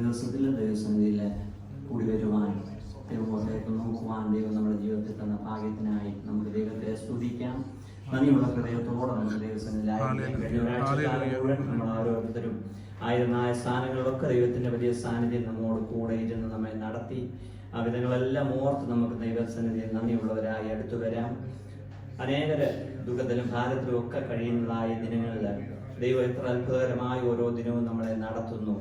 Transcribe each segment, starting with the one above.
ദിവസത്തിൽ ദൈവസന്നിധിയിൽ കൂടി വരുവാൻ, ദൈവമുഖത്തേക്ക് നോക്കുവാൻ ദൈവം നമ്മുടെ ജീവിതത്തിൽ തന്ന ഭാഗ്യത്തിനായി നമുക്ക് ദൈവത്തെ സ്തുതിക്കാം. നന്ദിയുള്ള ഹൃദയത്തോടെ നമുക്ക് ദൈവസന്നിധിയിലായി നമ്മൾ ഓരോരുത്തരും ആയിരുന്നായ സ്ഥാനങ്ങളിലൊക്കെ ദൈവത്തിന്റെ വലിയ സാന്നിധ്യം നമ്മോട് കൂടെ ഇരുന്ന് നമ്മെ നടത്തി. ആ വിധങ്ങളെല്ലാം ഓർത്ത് നമുക്ക് ദൈവസന്നിധിയിൽ നന്ദിയുള്ളവരായി അടുത്തു വരാം. അനേകര് ദുഃഖത്തിലും ഭാരത്തിലും ഒക്കെ കഴിയുന്നതായ ദിനങ്ങളിൽ ദൈവം എത്ര അത്ഭുതകരമായ ഓരോ ദിനവും നമ്മളെ നടത്തുന്നു.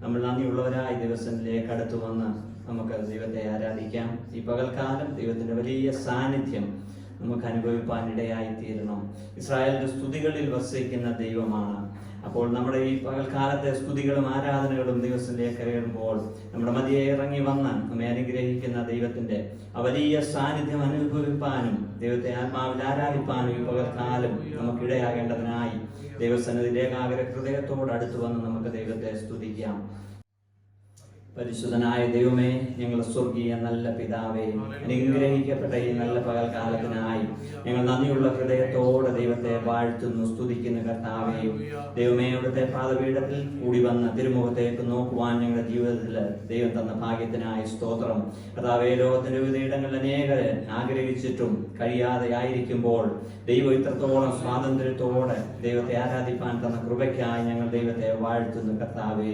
നമ്മൾ നന്ദിയുള്ളവരായി ദിവസത്തിലേക്ക് അടുത്തു വന്ന് നമുക്ക് ദൈവത്തെ ആരാധിക്കാം. ഈ പകൽക്കാലം ദൈവത്തിന്റെ വലിയ സാന്നിധ്യം നമുക്ക് അനുഭവിപ്പാൻ ഇടയായി തീരണം. ഇസ്രായേലിന്റെ സ്തുതികളിൽ വസിക്കുന്ന ദൈവമാണ്. അപ്പോൾ നമ്മുടെ ഈ പകൽക്കാലത്തെ സ്തുതികളും ആരാധനകളും ദിവസത്തിലേക്ക് കയറുമ്പോൾ നമ്മുടെ മധ്യേ ഇറങ്ങി വന്ന് നമ്മെ അനുഗ്രഹിക്കുന്ന ദൈവത്തിന്റെ ആ വലിയ സാന്നിധ്യം അനുഭവിപ്പാനും ദൈവത്തെ ആത്മാവിൽ ആരാധിപ്പാനും ഈ പകൽക്കാലം നമുക്കിടയാകേണ്ടതിനായി ദൈവസന്നിധിയിലേക്ക് ആഗ്രഹ ഹൃദയത്തോട് അടുത്തു വന്ന് നമുക്ക് ദൈവത്തെ സ്തുതിക്കാം. പരിശുദ്ധനായ ദൈവമേ, ഞങ്ങളുടെ സ്വർഗീയ നല്ല പിതാവേ, അനുഗ്രഹിക്കപ്പെട്ട ഈ നല്ല പകൽക്കാലത്തിനായി ഞങ്ങൾ നന്ദിയുള്ള ഹൃദയത്തോടെ ദൈവത്തെ വാഴ്ത്തുന്നു, സ്തുതിക്കുന്നു. കർത്താവേ, ദൈവമേ, അവിടുത്തെ പാദപീഠത്തിൽ കൂടി വന്ന് തിരുമുഖത്തേക്ക് നോക്കുവാൻ ഞങ്ങളുടെ ജീവിതത്തിൽ ദൈവം തന്ന ഭാഗ്യത്തിനായി സ്തോത്രം. കർത്താവേ, ലോകത്തിന്റെ വിവിധ ഇടങ്ങളിൽ അനേകരെ ആഗ്രഹിച്ചിട്ടും കഴിയാതെ ആയിരിക്കുമ്പോൾ ദൈവം ഇത്രത്തോളം സ്വാതന്ത്ര്യത്തോടെ ദൈവത്തെ ആരാധിപ്പാൻ തന്ന കൃപയ്ക്കായി ഞങ്ങൾ ദൈവത്തെ വാഴ്ത്തുന്നു. കർത്താവേ,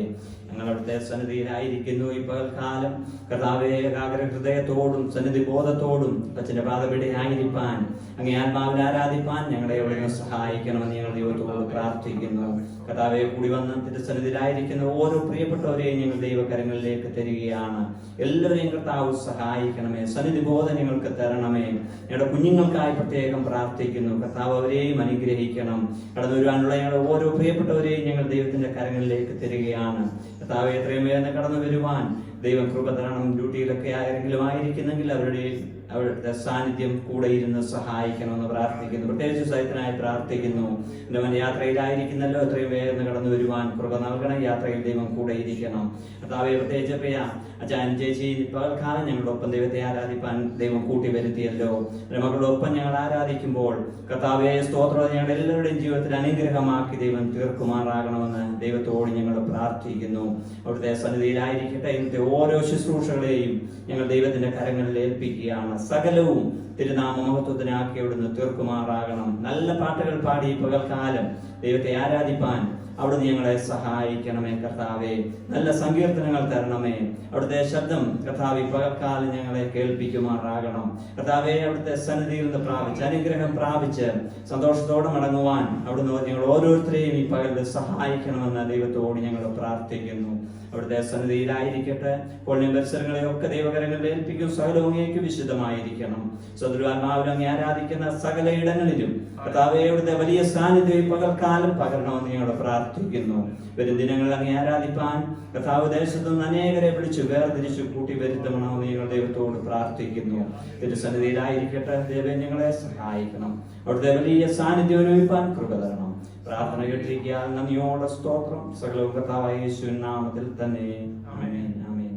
ഞങ്ങൾ അവിടുത്തെ സന്നിധിയിലായിരിക്കുന്നു ഈ പകൽക്കാലം. കർത്താവേ, ഏകാഗ്ര ഹൃദയത്തോടും സന്നിധി ബോധത്തോടും അച്ഛന്റെ പാദപീഠയായിരിക്കാൻ അങ്ങേ ആത്മാവിൽ ആരാധിപ്പാൻ ഞങ്ങളെ എവിടെയും സഹായിക്കണമെന്ന് ഞങ്ങൾ ദൈവത്തോട് പ്രാർത്ഥിക്കുന്നു. കർത്താവെ, കൂടി വന്ന് തിരുസന്നിധിയിലായിരിക്കുന്ന ഓരോ പ്രിയപ്പെട്ടവരെയും ഞങ്ങൾ ദൈവകരങ്ങളിലേക്ക് തരികയാണ്. എല്ലാവരെയും കർത്താവ് സഹായിക്കണമേ, സന്നിധി ബോധം ഞങ്ങൾക്ക് തരണമേ. ഞങ്ങളുടെ കുഞ്ഞുങ്ങൾക്കായി പ്രത്യേകം പ്രാർത്ഥിക്കുന്നു. കർത്താവ് അവരെയും അനുഗ്രഹിക്കണം. കടന്നു വരുവാനുള്ള ഞങ്ങളുടെ ഓരോ പ്രിയപ്പെട്ടവരെയും ഞങ്ങൾ ദൈവത്തിന്റെ കരങ്ങളിലേക്ക് തരികയാണ്. കർത്താവ്, എത്രയും വേഗം കടന്നു വരുവാൻ ദൈവം കൃപ തരണം. ഡ്യൂട്ടിയിലൊക്കെ ആരെങ്കിലും ആയിരിക്കുന്നെങ്കിൽ അവരുടെ സാന്നിധ്യം കൂടെ ഇരുന്ന് സഹായിക്കണമെന്ന് പ്രാർത്ഥിക്കുന്നു. പ്രത്യേകിച്ച് സഹിതനായി പ്രാർത്ഥിക്കുന്നു. അവൻ യാത്രയിലായിരിക്കുന്നല്ലോ, എത്രയും വേഗം കടന്നു വരുവാൻ കൃപ നൽകണം. യാത്രയിൽ ദൈവം കൂടെ ഇരിക്കണം. കർത്താവെ, പ്രത്യേകിച്ച് പ്രിയ അച്ഛൻ ചേച്ചി പകൽക്കാലം ഞങ്ങളുടെ ഒപ്പം ദൈവത്തെ ആരാധിപ്പാൻ ദൈവം കൂട്ടി വരുത്തിയല്ലോ. മകളുടെ ഒപ്പം ഞങ്ങൾ ആരാധിക്കുമ്പോൾ കർത്താവെ, സ്തോത്രം ഞങ്ങളുടെ എല്ലാവരുടെയും ജീവിതത്തിൽ അനുഗ്രഹമാക്കി ദൈവം തീർക്കുമാറാകണമെന്ന് ദൈവത്തോട് ഞങ്ങൾ പ്രാർത്ഥിക്കുന്നു. അവിടുത്തെ സന്നിധിയിലായിരിക്കട്ടെ. ഇന്നത്തെ ഓരോ ശുശ്രൂഷകളെയും ഞങ്ങൾ ദൈവത്തിന്റെ കരങ്ങളിൽ ഏൽപ്പിക്കുകയാണ്. സകലവും തിരുനാമ മഹത്വത്തിനാക്കി അവിടുന്ന് തീർക്കുമാറാകണം. നല്ല പാട്ടുകൾ പാടി പകൽക്കാലം ദൈവത്തെ ആരാധിപ്പാൻ അവിടുന്ന് ഞങ്ങളെ സഹായിക്കണമേ. കർത്താവെ, നല്ല സങ്കീർത്തനങ്ങൾ തരണമേ. അവിടുത്തെ ശബ്ദം കർത്താവ് പകൽക്കാലം ഞങ്ങളെ കേൾപ്പിക്കുമാറാകണം. കർത്താവെ, അവിടുത്തെ സന്നിധിയിൽ നിന്ന് പ്രാപിച്ച് അനുഗ്രഹം പ്രാപിച്ച് സന്തോഷത്തോടെ മടങ്ങുവാൻ അവിടുന്ന് ഞങ്ങൾ ഓരോരുത്തരെയും ഈ പകലിൽ സഹായിക്കണമെന്ന് ദൈവത്തോട് ഞങ്ങൾ പ്രാർത്ഥിക്കുന്നു. അവിടുത്തെ സന്നിധിയിലായിരിക്കട്ടെ. പൊള്ളിയ പരിസരങ്ങളെയൊക്കെ ദൈവകരങ്ങളിൽ ഏൽപ്പിക്കും. സകലവും അങ്ങേക്ക് വിശുദ്ധമായിരിക്കണം. സദൃവാത്മാവിൽ അങ്ങേ ആരാധിക്കുന്ന സകല ഇടങ്ങളിലും കർത്താവേ, അവിടുത്തെ വലിയ സാന്നിധ്യം ഈ പകൽക്കാലം പകരണമെന്ന് ഞങ്ങൾ പ്രാർത്ഥിക്കുന്നു. വരും ദിനങ്ങളിൽ അങ്ങേ ആരാധിപ്പാൻ കർത്താവ് ദേശത്തു നിന്ന് അനേകരെ വിളിച്ചു വേർതിരിച്ചു കൂട്ടി വരുത്തണമെന്ന് ഞങ്ങൾ ദൈവത്തോട് പ്രാർത്ഥിക്കുന്നു. തിരുസന്നിധിയിലായിരിക്കട്ടെ. ദൈവം ഞങ്ങളെ സഹായിക്കണം. അവിടുത്തെ വലിയ സാന്നിധ്യം അനുഭവിപ്പാൻ കൃപ തരണം. പ്രാർത്ഥന കേട്ടിരിക്കാൻ നന്ദിയോടെ സ്തോത്രം. സകലവും കർത്താവായ യേശുവിൻ നാമത്തിൽ തന്നെ. ആമേൻ, ആമേൻ.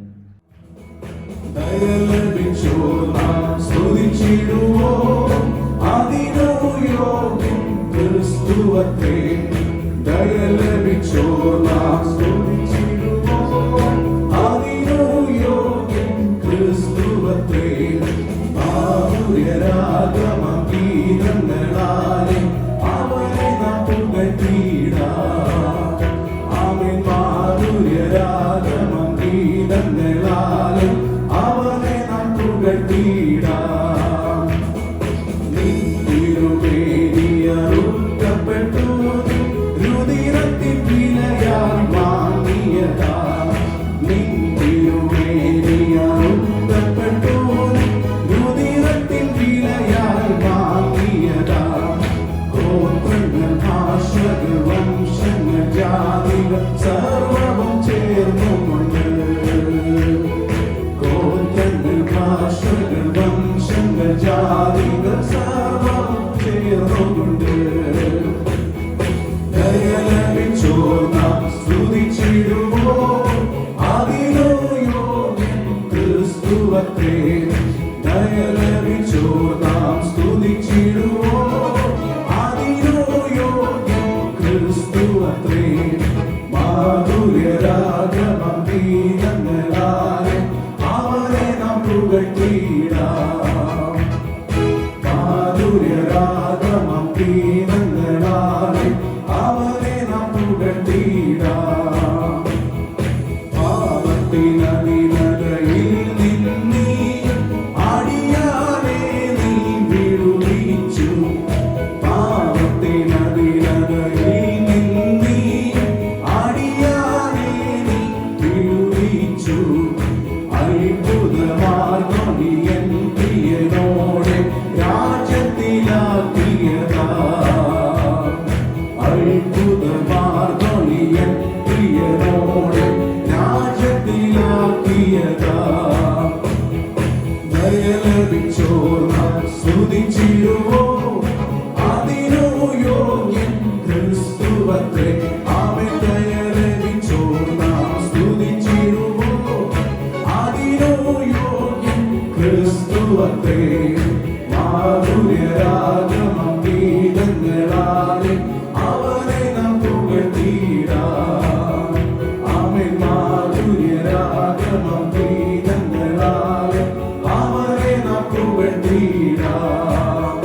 Maduya Ragamam ഗീതങ്ങളാലെ അവനെ നാം പുകഴ്ത്തിടാം. പാപത്തിനടിനടയിൽ നിന്നീ അടിയാനെ നീ വിടുവിച്ചു. പാപത്തിനടിനടയിൽ നിന്നീ അടിയാനെ നീ വിടുവിച്ചു. അത്ഭുതമാർഗം നീ എൻ പ്രിയനോടെ രാജ്യത്തിലാക്കിയതാ. അത്ഭുതമാർഗം നീ എൻ പ്രിയനോടെ രാജ്യത്തിലാക്കിയതാ. ദയലഭിച്ചോർ നാം സ്തുതിച്ചിടുവോ, അതിനു യോഗ്യൻ ക്രിസ്തുവത്രേ. ആമേൻ. ദയലഭിച്ചോർ നാം സ്തുതിച്ചിടുവോ, അതിനു യോഗ്യൻ ക്രിസ്തുവത്രേ. മാധുര്യരാഗമം ഗീതങ്ങളാലെ അവനെ നാം പുകഴ്ത്തിടാം. ആമേൻ. മാധുര്യരാഗമം ഗീതങ്ങളാലെ അവനെ നാം പുകഴ്ത്തിടാം.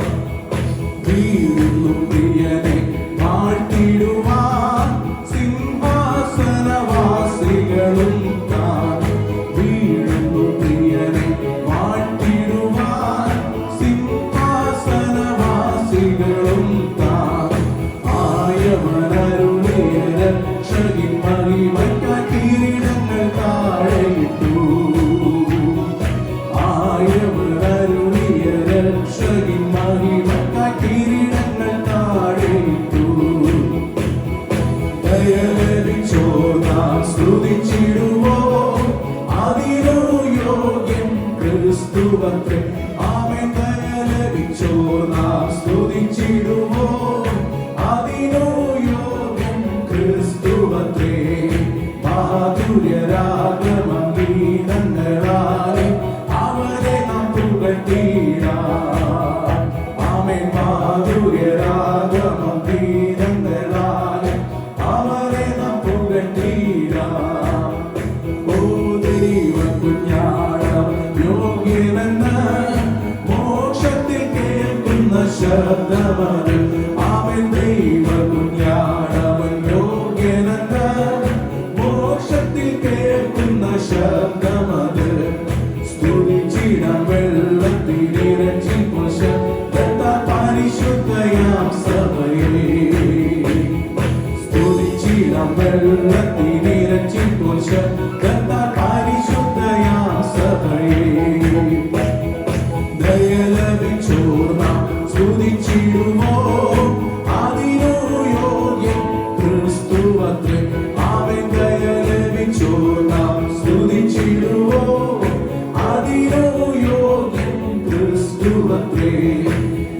വീഴുന്നു പ്രിയനെ വാഴ്ത്തിടുവാൻ സിംഹാസനവാസികളും താൻ. വീഴുന്നു പ്രിയനെ വാഴ്ത്തിടുവാൻ സിംഹാസനവാസികളും താൻ. ആയവനരുളിയ രക്ഷകിൻ മഹിമയ്ക്കായി കിരീടങ്ങൾ താഴെയിട്ടു. ആയവനരുളിയ രക്ഷകിൻ മഹിമയ്ക്കായി കിരീടങ്ങൾ താഴെയിട്ടു. ദയലഭിച്ചോർ നാം സ്തുതിച്ചിടുവോ, അതിനു യോഗ്യൻ ക്രിസ്തുവത്രേ. ആമേൻ. ദയലഭിച്ചോർ നാം സ്തുതിച്ചിടുവോ, അതിനു യോഗ്യൻ ക്രിസ്തുവത്രേ. മാധുര്യരാഗമം ഗീതങ്ങളാലെ അവനെ നാം പുകഴ്ത്തിടാം. ആമേൻ. മാധുര്യരാഗമം ഗീതങ്ങളാലെ അവനെ നാം പുകഴ്ത്തിടാം. ഓ ദൈവകുഞ്ഞാടം യോഗ്യനെന്ന് മോക്ഷത്തിൽ കേൾക്കുന്ന ശബ്ദമത്. ആമേൻ. ദൈവകുഞ്ഞാടവൻ യോഗ്യനെന്ന് മോക്ഷത്തിൽ കേൾക്കുന്ന ശബ്ദമത്. സ്തുതിച്ചിടാം വെള്ളത്തിലിരച്ചിപ്പോൾ ശബ്ദത്താൽ പരിശുദ്ധയാം സഭയെ. സ്തുതിച്ചിടാം വെള്ളത്തിലിരച്ചിപ്പോൾ ശബ്ദത്താൽ പരിശുദ്ധയാം സഭയെ. ദയലഭിച്ചോർ നാം സ്തുതിച്ചിടുവോ, അതിനു യോഗ്യൻ ക്രിസ്തുവത്രേ. ആമേൻ. ദയലഭിച്ചോർ നാം സ്തുതിച്ചിടുവോ, അതിനു യോഗ്യൻ ക്രിസ്തുവത്രേ.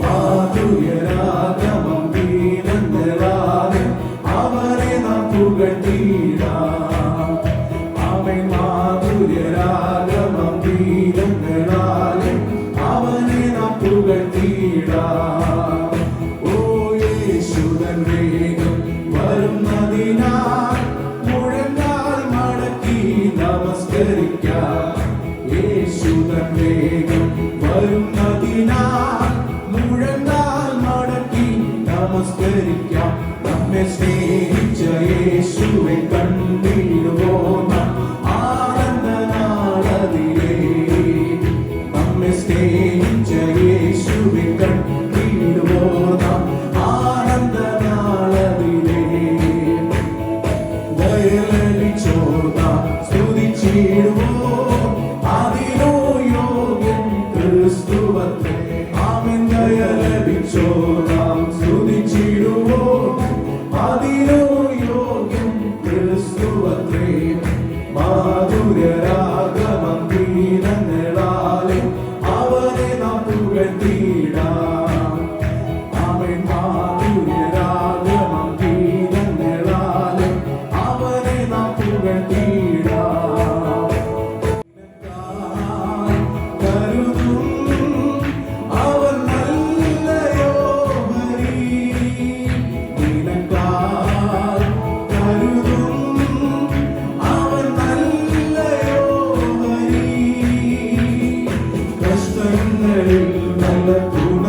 മാധുര്യരാഗമം ഗീതങ്ങളാലെ അവനെ നാം പുകഴ്ത്തിടാം. ആമേൻ. മാധുര്യരാഗമം ഗീതങ്ങളാലെ അവനെ നാം പുകഴ്ത്തിടാം. ഓ യേശുദൻ വേഗം വരുന്നതിനാൽ മുഴങ്കാൽ മടക്കി നമസ്കരിക്കാം. യേശുദൻ വേഗം വരുന്നതിനാൽ മുഴങ്കാൽ മടക്കി നമസ്കരിക്കാം. നമ്മെ സ്നേഹിച്ച യേശുവെ കണ്ടിടുവോ നാം ആനന്ദനാളതിലേ. നമ്മെ സ്നേഹിച്ച യേശുവെ കണ്ടിടുവോ നാം ആനന്ദനാളതിലേ. ദയലഭിച്ചോർ നാം സ്തുതിച്ചിടുവോ, അതിനു യോഗ്യൻ ക്രിസ്തുവത്രേ. ആമേൻ. ദയലഭിച്ചോർ നാം സ്തുതിച്ചിടുവോ, അതിനു യോഗ്യൻ ക്രിസ്തുവത്രേ. മാധുര്യരാഗമം ഗീതങ്ങളാലെ അവനെ നാം പുകഴ്ത്തിടാം. ആമേൻ. മാധുര്യരാഗമം ഗീതങ്ങളാലെ അവനെ നാം പുകഴ്ത്തിടാം. കരുതും അവൻ നല്ലയോ ഹരി. നിനക്കായി കരുതും അവൻ നല്ലയോ ഹരി. കഷ്ടങ്ങളിൽ നല്ല തുണ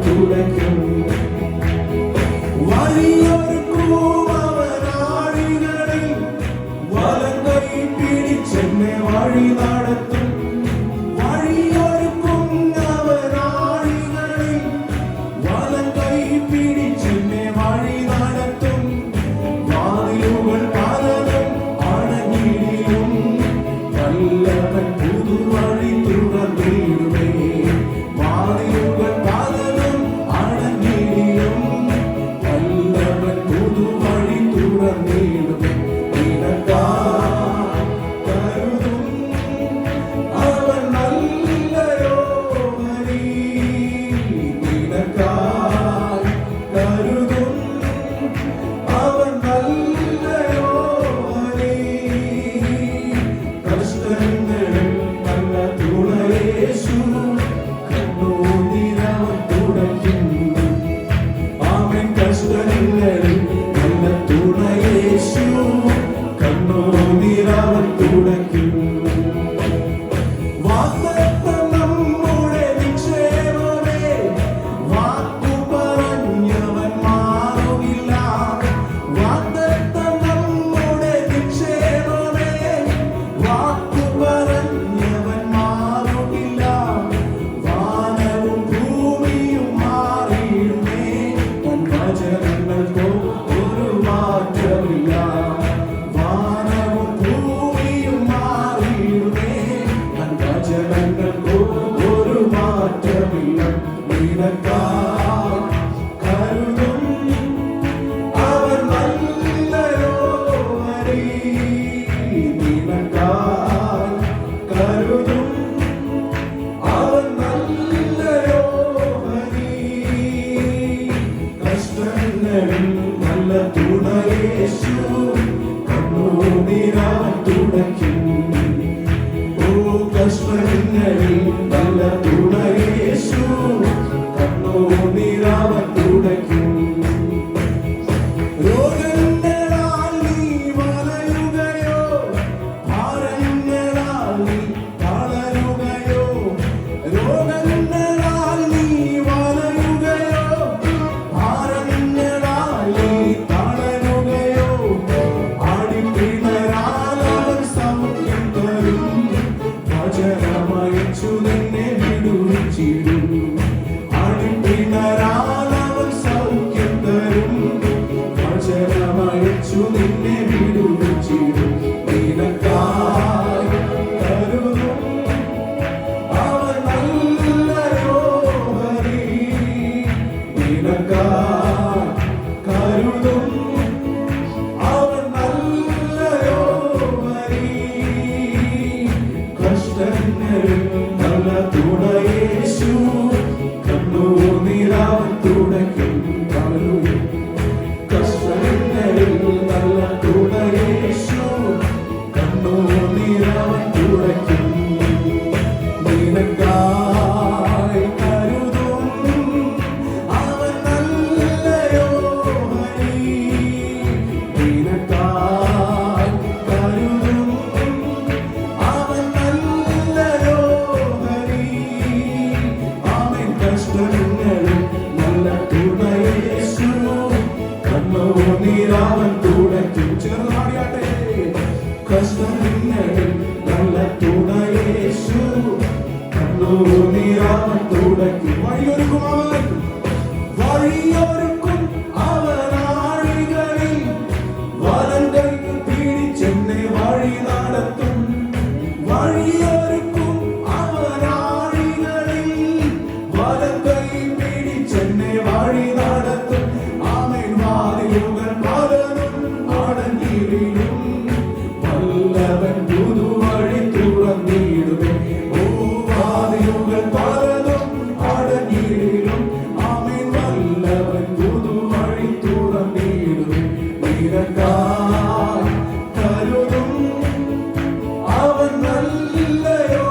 തുടയ്ക്കും. വഴിയൊരുക്കും അവൻ ആഴികളിൽ, വലം കൈ പിടിച്ചെന്നെ വഴി നടത്തും. വഴിയൊരുക്കും അവൻ ആഴികളിൽ, വലം കൈ പിടിച്ചെന്നെ വഴി നടത്തും. വാതിലുകൾ പലതും അടഞ്ഞിടിലും, വല്ലവൻ പുതുവഴി തുറന്നിടുമേ. വാതിലുകൾ പലതും അടഞ്ഞിടിലും, വല്ലവൻ പുതുവഴി തുറന്നിടുമേ. നിനക്കായി കരുതും അവൻ നല്ലയോ ഹരി. നിനക്കായി കരുതും അവൻ നല്ലയോ ഹരി. കഷ്ടങ്ങളിൽ നല്ല തുണയേശു, കണ്ണുനീരവൻ തുടയ്ക്കും. ആമേൻ. കഷ്ടങ്ങളിൽ നല്ല തുണയേശു, കണ്ണുനീരവൻ തുടയ്ക്കും. വാഗ്ദത്തം നമ്മുടെ നിക്ഷേപമേ, വാക്കു പറഞ്ഞവൻ മാറുകില്ല. വാഗ്ദത്തം നമ്മുടെ നിക്ഷേപമേ, വാക്കു പറഞ്ഞവൻ മാറുകില്ല. വാനവും ഭൂമിയും മാറിയിടുമേ, തൻ വചനങ്ങൾക്കോ ഒരു മാറ്റമില്ല. വാനവും ഭൂമിയും മാറിയിടുമേ, തൻ വചനങ്ങൾക്കോ ഒരു മാറ്റമില്ല. നിനക്കായി കരുതും അവൻ നല്ലയോ ഹരി. നിനക്കായി കരുതും അവൻ നല്ലയോ ഹരി. കഷ്ടങ്ങളിൽ നല്ല തുണയേശു, കണ്ണുനീരവൻ തുടയ്ക്കും. ഓ കഷ്ടങ്ങളിൽ നല്ല തുണയേശു, കണ്ണുനീരവൻ തുടയ്ക്കും. രോഗങ്ങളാൽ നീ വലയുകയോ, ഭാരങ്ങളാൽ നീ തളരുകയോ. രോഗങ്ങളാൽ നീ വലയുകയോ, ഭാരങ്ങളാൽ നീ തളരുകയോ. ആടിപ്പിണരാൽ അവൻ സൗഖ്യം തരും, വചനമയച്ചു നിന്നെ വിടുവിച്ചിടും. ആടിപ്പിണരാൽ അവൻ സൗഖ്യം തരും, വചനമയച്ചു നിന്നെ വിടുവിച്ചിടും. നിനക്കായി കരുതും അവൻ നല്ലയോ ഹരി. നിനക്കായി കരുതും അവൻ നല്ലയോ ഹരി. കഷ്ടങ്ങളിൽ നല്ല തുണയേശു, കണ്ണുനീരവൻ തുടയ്ക്കും. ഹല്ലേലൂയ. കഷ്ടങ്ങളിൽ നല്ല തുണയേശു, കണ്ണുനീരവൻ തുടയ്ക്കും. നിനക്കായി കരുതും അവൻ നല്ലയോ ഹരി. നിനക്കായി കരുതും അവൻ നല്ലയോ ഹരി. ആമേൻ. കഷ്ടങ്ങളിൽ നല്ല തുണയേശു, കണ്ണുനീരവൻ തുടയ്ക്കും. ചെറുതാടിയാട്ടെ. കഷ്ടങ്ങളിൽ നല്ല തുണയേശു, കണ്ണുനീരവൻ തുടയ്ക്കും. വഴിയൊരുക്കും അവൻ, വഴിയൊരുക്കും അവൻ ആഴികളിൽ, വലം കൈ പിടിച്ചെന്നെ വഴി നടത്തും. വഴിയൊരുക്കും അവൻ ആഴികളിൽ, വലം കൈ പിടിച്ചെന്നെ വഴി നടത്തും. ആമേൻ. വാതിലുകൾ പലതും അടഞ്ഞിടിലും, വല്ലവൻ പുതുവഴി തുറന്നിടുമേ. ഓ വാതിലുകൾ പലതും അടഞ്ഞിടിലും, ആമേൻ. വല്ലവൻ പുതുവഴി തുറന്നിടുമേ. നിനക്കായി കരുതും അവൻ നല്ലയോ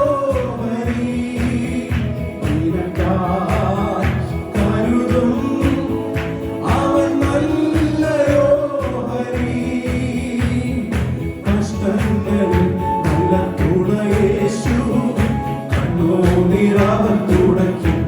ഹരി. നിനക്കായി കരുതും അവൻ നല്ലയോ ഹരി. കഷ്ടങ്ങളിൽ നല്ല തുണയേശു, കണ്ണുനീരവൻ തുടയ്ക്കും.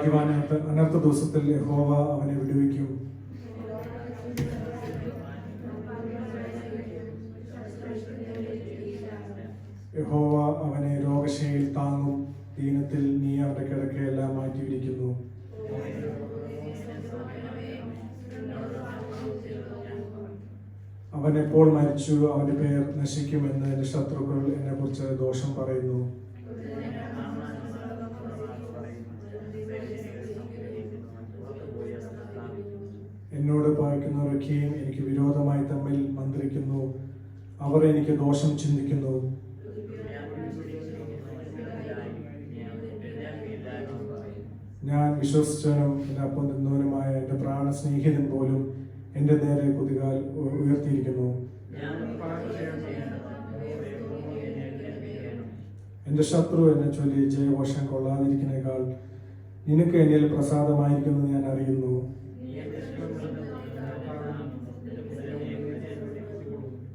ഭാഗ്യവാൻ. അനർത്ഥ ദിവസത്തിൽ യഹോവ അവനെ വിടുവിക്കും. യഹോവ അവനെ രോഗശയിൽ താങ്ങും. ദീനത്തിൽ നീ അവന്റെ കിടക്കയെല്ലാം മാറ്റിയിരിക്കുന്നു. അവൻ എപ്പോൾ മരിച്ചു? അവന്റെ പേർ നശിക്കുമെന്ന് എന്റെ ശത്രുക്കൾ എന്നെ കുറിച്ച് ദോഷം പറയുന്നു. എന്നോട് പായിക്കുന്നവരൊക്കെയും എനിക്ക് വിരോധമായി തമ്മിൽ മന്ത്രിക്കുന്നു. അവർ എനിക്ക് ദോഷം ചിന്തിക്കുന്നു. ഞാൻ വിശ്വസിച്ചവനും എന്റെ അപ്പം നിന്നവനുമായ എന്റെ പ്രാണസ്നേഹിതൻ പോലും എന്റെ നേരെ കുതികാൽ ഉയർത്തിയിരിക്കുന്നു. എന്റെ ശത്രു എന്നെ ചൊല്ലി ജയഘോഷം കൊള്ളാതിരിക്കുന്നേക്കാൾ നിനക്ക് എന്നിൽ പ്രസാദമായിരിക്കുന്നു ഞാൻ അറിയുന്നു.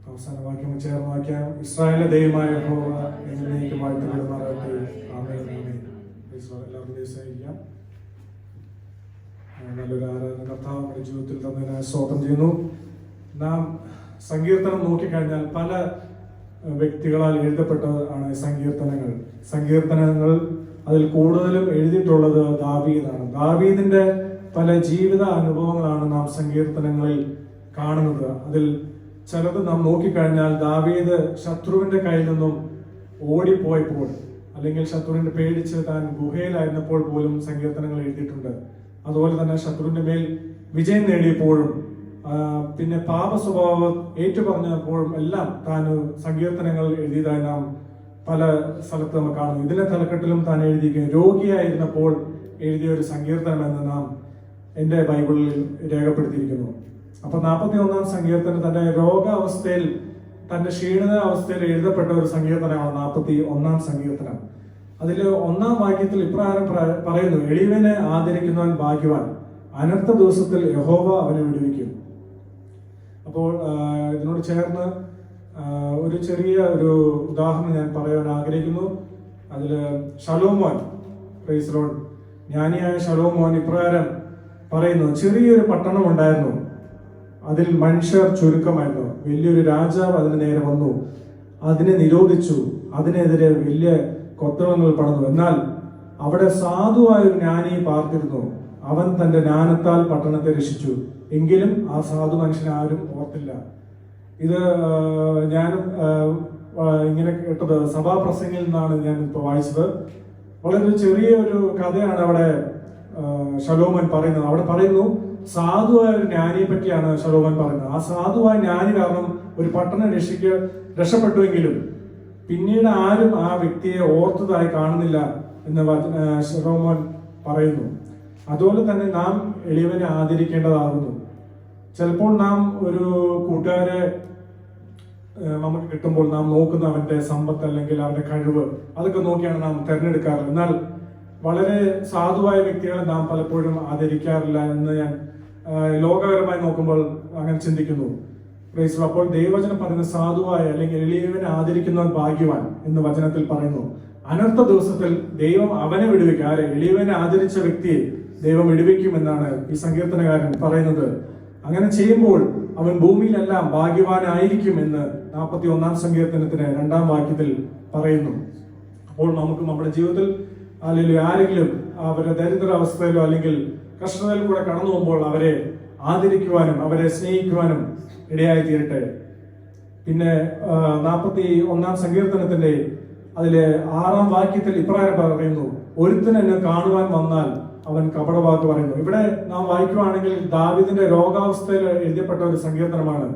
അവസാന വാക്യം ചേർന്ന് വാക്യം. ഇസ്രായേലിന്റെ ദൈവമായ യഹോവ എന്നേക്ക് വാഴ്ത്തപ്പെടുമാറാകട്ടെ. ആമേൻ, ആമേൻ. എല്ലാവരും ദിവസമായിരിക്കാം. നല്ലൊരു ആരാധന കർത്താവ് നമ്മുടെ ജീവിതത്തിൽ തന്നെ സ്തോത്രം ചെയ്യുന്നു. നാം സങ്കീർത്തനം നോക്കിക്കഴിഞ്ഞാൽ പല വ്യക്തികളാൽ എഴുതപ്പെട്ടതാണ് സങ്കീർത്തനങ്ങൾ. സങ്കീർത്തനങ്ങൾ അതിൽ കൂടുതലും എഴുതിയിട്ടുള്ളത് ദാവീദാണ്. ദാവീദിന്റെ പല ജീവിത അനുഭവങ്ങളാണ് നാം സങ്കീർത്തനങ്ങളിൽ കാണുന്നത്. അതിൽ ചിലത് നാം നോക്കിക്കഴിഞ്ഞാൽ ദാവീദ് ശത്രുവിന്റെ കയ്യിൽ നിന്നും ഓടിപ്പോയപ്പോൾ, അല്ലെങ്കിൽ ശത്രുവിനെ പേടിച്ച് താൻ ഗുഹയിലായിരുന്നപ്പോൾ പോലും സങ്കീർത്തനങ്ങൾ എഴുതിയിട്ടുണ്ട്. അതുപോലെ തന്നെ ശത്രുവിന്റെ മേൽ വിജയം നേടിയപ്പോഴും പിന്നെ പാപ സ്വഭാവം ഏറ്റുപറഞ്ഞപ്പോഴും എല്ലാം താൻ സങ്കീർത്തനങ്ങൾ എഴുതിയതായി നാം പല സ്ഥലത്ത് നമ്മൾ കാണുന്നു. ഇതിന്റെ തലക്കെട്ടിലും താൻ എഴുതിയിരിക്കുന്നത് രോഗിയായിരുന്നപ്പോൾ എഴുതിയ ഒരു സങ്കീർത്തനം എന്ന് നാം എന്റെ ബൈബിളിൽ രേഖപ്പെടുത്തിയിരിക്കുന്നു. അപ്പൊ 41-ാം സങ്കീർത്തനം തന്റെ രോഗാവസ്ഥയിൽ, തന്റെ ക്ഷീണിത അവസ്ഥയിൽ എഴുതപ്പെട്ട ഒരു സങ്കീർത്തനമാണ് 41-ാം സങ്കീർത്തനം. അതിൽ 1-ാം വാക്യത്തിൽ ഇപ്രകാരം പറയുന്നു: എളിയവനെ ആദരിക്കുന്നവൻ ഭാഗ്യവാൻ, അനർത്ഥ ദിവസത്തിൽ യഹോവ അവനെ വിടുവിക്കും. അപ്പോൾ ഇതിനോട് ചേർന്ന് ഒരു ചെറിയ ഒരു ഉദാഹരണം ഞാൻ പറയാൻ ആഗ്രഹിക്കുന്നു. അതിൽ ശലോമോൻ, പ്രൈസ് ലോർഡ്, ജ്ഞാനിയായ ശലോമോൻ ഇപ്രകാരം പറയുന്നു: ചെറിയൊരു പട്ടണം ഉണ്ടായിരുന്നു, അതിൽ മനുഷ്യർ ചുരുക്കമായിരുന്നു. വലിയൊരു രാജാവ് അതിന് നേരെ വന്നു, അതിനെ നിരോധിച്ചു, അതിനെതിരെ വലിയ കൊത്തളങ്ങൾ പണിതു. എന്നാൽ അവിടെ സാധുവായ ഒരു ജ്ഞാനി പാർത്തിരുന്നു. അവൻ തന്റെ ജ്ഞാനത്താൽ പട്ടണത്തെ രക്ഷിച്ചു. എങ്കിലും ആ സാധു മനുഷ്യനെ ആരും ഓർത്തില്ല. ഇത് ഞാൻ ഇങ്ങനെ കേട്ടത് സഭാപ്രസംഗിൽ നിന്നാണ് ഞാൻ ഇപ്പോൾ വായിച്ചത്. വളരെ ചെറിയ ഒരു കഥയാണ് അവിടെ ശലോമോൻ പറയുന്നത്. അവിടെ പറയുന്നു, സാധുവായ ഒരു ജ്ഞാനിയെ പറ്റിയാണ് ശലോമോൻ പറയുന്നത്. ആ സാധുവായ ജ്ഞാനി കാരണം ഒരു പട്ടണം രക്ഷപ്പെട്ടുവെങ്കിലും പിന്നീട് ആരും ആ വ്യക്തിയെ ഓർത്തതായി കാണുന്നില്ല എന്ന് ശലോമോൻ പറയുന്നു. അതുപോലെ തന്നെ നാം എളിയവനെ ആദരിക്കേണ്ടതാകുന്നു. ചിലപ്പോൾ നാം ഒരു കൂട്ടുകാരെ നമുക്ക് കിട്ടുമ്പോൾ നാം നോക്കുന്ന അവന്റെ സമ്പത്ത് അല്ലെങ്കിൽ അവന്റെ കഴിവ്, അതൊക്കെ നോക്കിയാണ് നാം തിരഞ്ഞെടുക്കാറുള്ളത്. എന്നാൽ വളരെ സാധുവായ വ്യക്തികളെ നാം പലപ്പോഴും ആദരിക്കാറില്ല എന്ന് ഞാൻ ലോകപരമായി നോക്കുമ്പോൾ അങ്ങനെ ചിന്തിക്കുന്നു. അപ്പോൾ ദൈവവചനം പറയുന്ന സാധുവായ അല്ലെങ്കിൽ എളിയവനെ ആദരിക്കുന്നവൻ ഭാഗ്യവാൻ എന്ന് വചനത്തിൽ പറയുന്നു. അനർത്ഥ ദിവസത്തിൽ ദൈവം അവനെ വിടുവിക്കും. ആരെ? എളിയവനെ ആദരിച്ച വ്യക്തിയെ ദൈവം വിടുവിക്കും എന്നാണ് ഈ സങ്കീർത്തനകാരൻ പറയുന്നത്. അങ്ങനെ ചെയ്യുമ്പോൾ അവൻ ഭൂമിയിലെല്ലാം ഭാഗ്യവാനായിരിക്കും എന്ന് 41-ാം സങ്കീർത്തനത്തിന് 2-ാം വാക്യത്തിൽ പറയുന്നു. അപ്പോൾ നമുക്ക് നമ്മുടെ ജീവിതത്തിൽ അല്ലെങ്കിൽ ആരെങ്കിലും അവരുടെ ദരിദ്രാവസ്ഥയിലോ അല്ലെങ്കിൽ കഷ്ടതയിൽ കൂടെ കടന്നു പോകുമ്പോൾ അവരെ ആദരിക്കുവാനും അവരെ സ്നേഹിക്കുവാനും ഇടയായി തീരട്ടെ. പിന്നെ 41-ാം സങ്കീർത്തനത്തിന്റെ അതിലെ 6-ാം വാക്യത്തിൽ ഇപ്രകാരം പറയുന്നു: ഒരുത്തൻ എന്നെ കാണുവാൻ വന്നാൽ അവൻ കപടവാക്ക് പറയുന്നു. ഇവിടെ നാം വായിക്കുവാണെങ്കിൽ ദാവീദിന്റെ രോഗാവസ്ഥയിൽ എഴുതപ്പെട്ട ഒരു സങ്കീർത്തനമാണ്.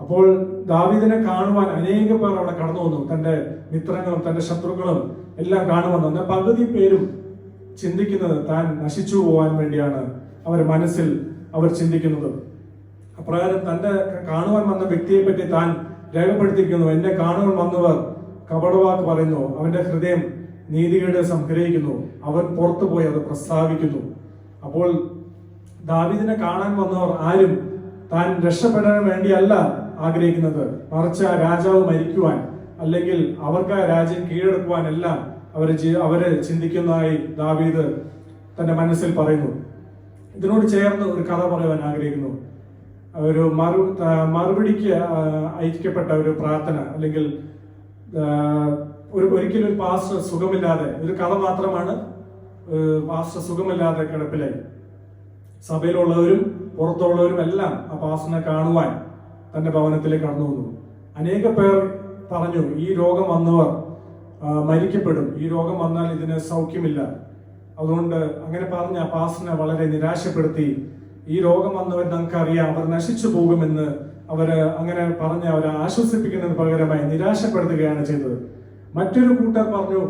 അപ്പോൾ ദാവീദിനെ കാണുവാൻ അനേക പേർ അവിടെ കടന്നു വന്നു. തന്റെ മിത്രങ്ങളും തന്റെ ശത്രുക്കളും എല്ലാം കാണുവന്നു. എന്നാൽ പകുതി പേരും ചിന്തിക്കുന്നത് താൻ നശിച്ചു പോകാൻ വേണ്ടിയാണ് അവരുടെ മനസ്സിൽ അവർ ചിന്തിക്കുന്നത്. അപ്രകാരം തന്റെ കാണുവാൻ വന്ന വ്യക്തിയെ പറ്റി താൻ രേഖപ്പെടുത്തിയിരിക്കുന്നു: എന്നെ കാണുവാൻ വന്നവർ കപടവാക്ക് പറയുന്നു, അവന്റെ ഹൃദയം നീതികേട് സംഗ്രഹിക്കുന്നു, അവൻ പുറത്തു പോയി അത് പ്രസ്താവിക്കുന്നു. അപ്പോൾ ദാവീദിനെ കാണാൻ വന്നവർ ആരും താൻ രക്ഷപ്പെടാൻ വേണ്ടിയല്ല ആഗ്രഹിക്കുന്നത്, മറിച്ച് ആ രാജാവ് മരിക്കുവാൻ അല്ലെങ്കിൽ അവർക്ക് ആ രാജ്യം കീഴടക്കുവാൻ എല്ലാം അവരെ ചിന്തിക്കുന്നതായി ദാവീദ് തന്റെ മനസ്സിൽ പറയുന്നു. ഇതിനോട് ചേർന്ന് ഒരു കഥ പറയുവാൻ ആഗ്രഹിക്കുന്നു. ഒരു മറുപടിക്ക് അയക്കപ്പെട്ട ഒരു പ്രാർത്ഥന, അല്ലെങ്കിൽ ഒരിക്കലും ഒരു പാസ്റ്റർ സുഖമില്ലാതെ, ഒരു കഥ മാത്രമാണ്. പാസ്റ്റർ സുഖമില്ലാതെ കിടപ്പിലായി. സഭയിലുള്ളവരും പുറത്തുള്ളവരും എല്ലാം ആ പാസ്റ്ററിനെ കാണുവാൻ തന്റെ ഭവനത്തിലേക്ക് കടന്നു വന്നു. അനേക പേർ പറഞ്ഞു, ഈ രോഗം വന്നവർ മരിക്കപ്പെടും, ഈ രോഗം വന്നാൽ ഇതിന് സൗഖ്യമില്ല. അതുകൊണ്ട് അങ്ങനെ പറഞ്ഞ ആ പാസ്റ്ററിനെ വളരെ നിരാശപ്പെടുത്തി, ഈ രോഗം വന്നവർ നമുക്കറിയാം അവർ നശിച്ചു പോകുമെന്ന് അവര് അങ്ങനെ പറഞ്ഞ് അവരെ ആശ്വസിപ്പിക്കുന്നതിന് പകരമായി നിരാശപ്പെടുത്തുകയാണ് ചെയ്തത്. മറ്റൊരു കൂട്ടർ പറഞ്ഞു,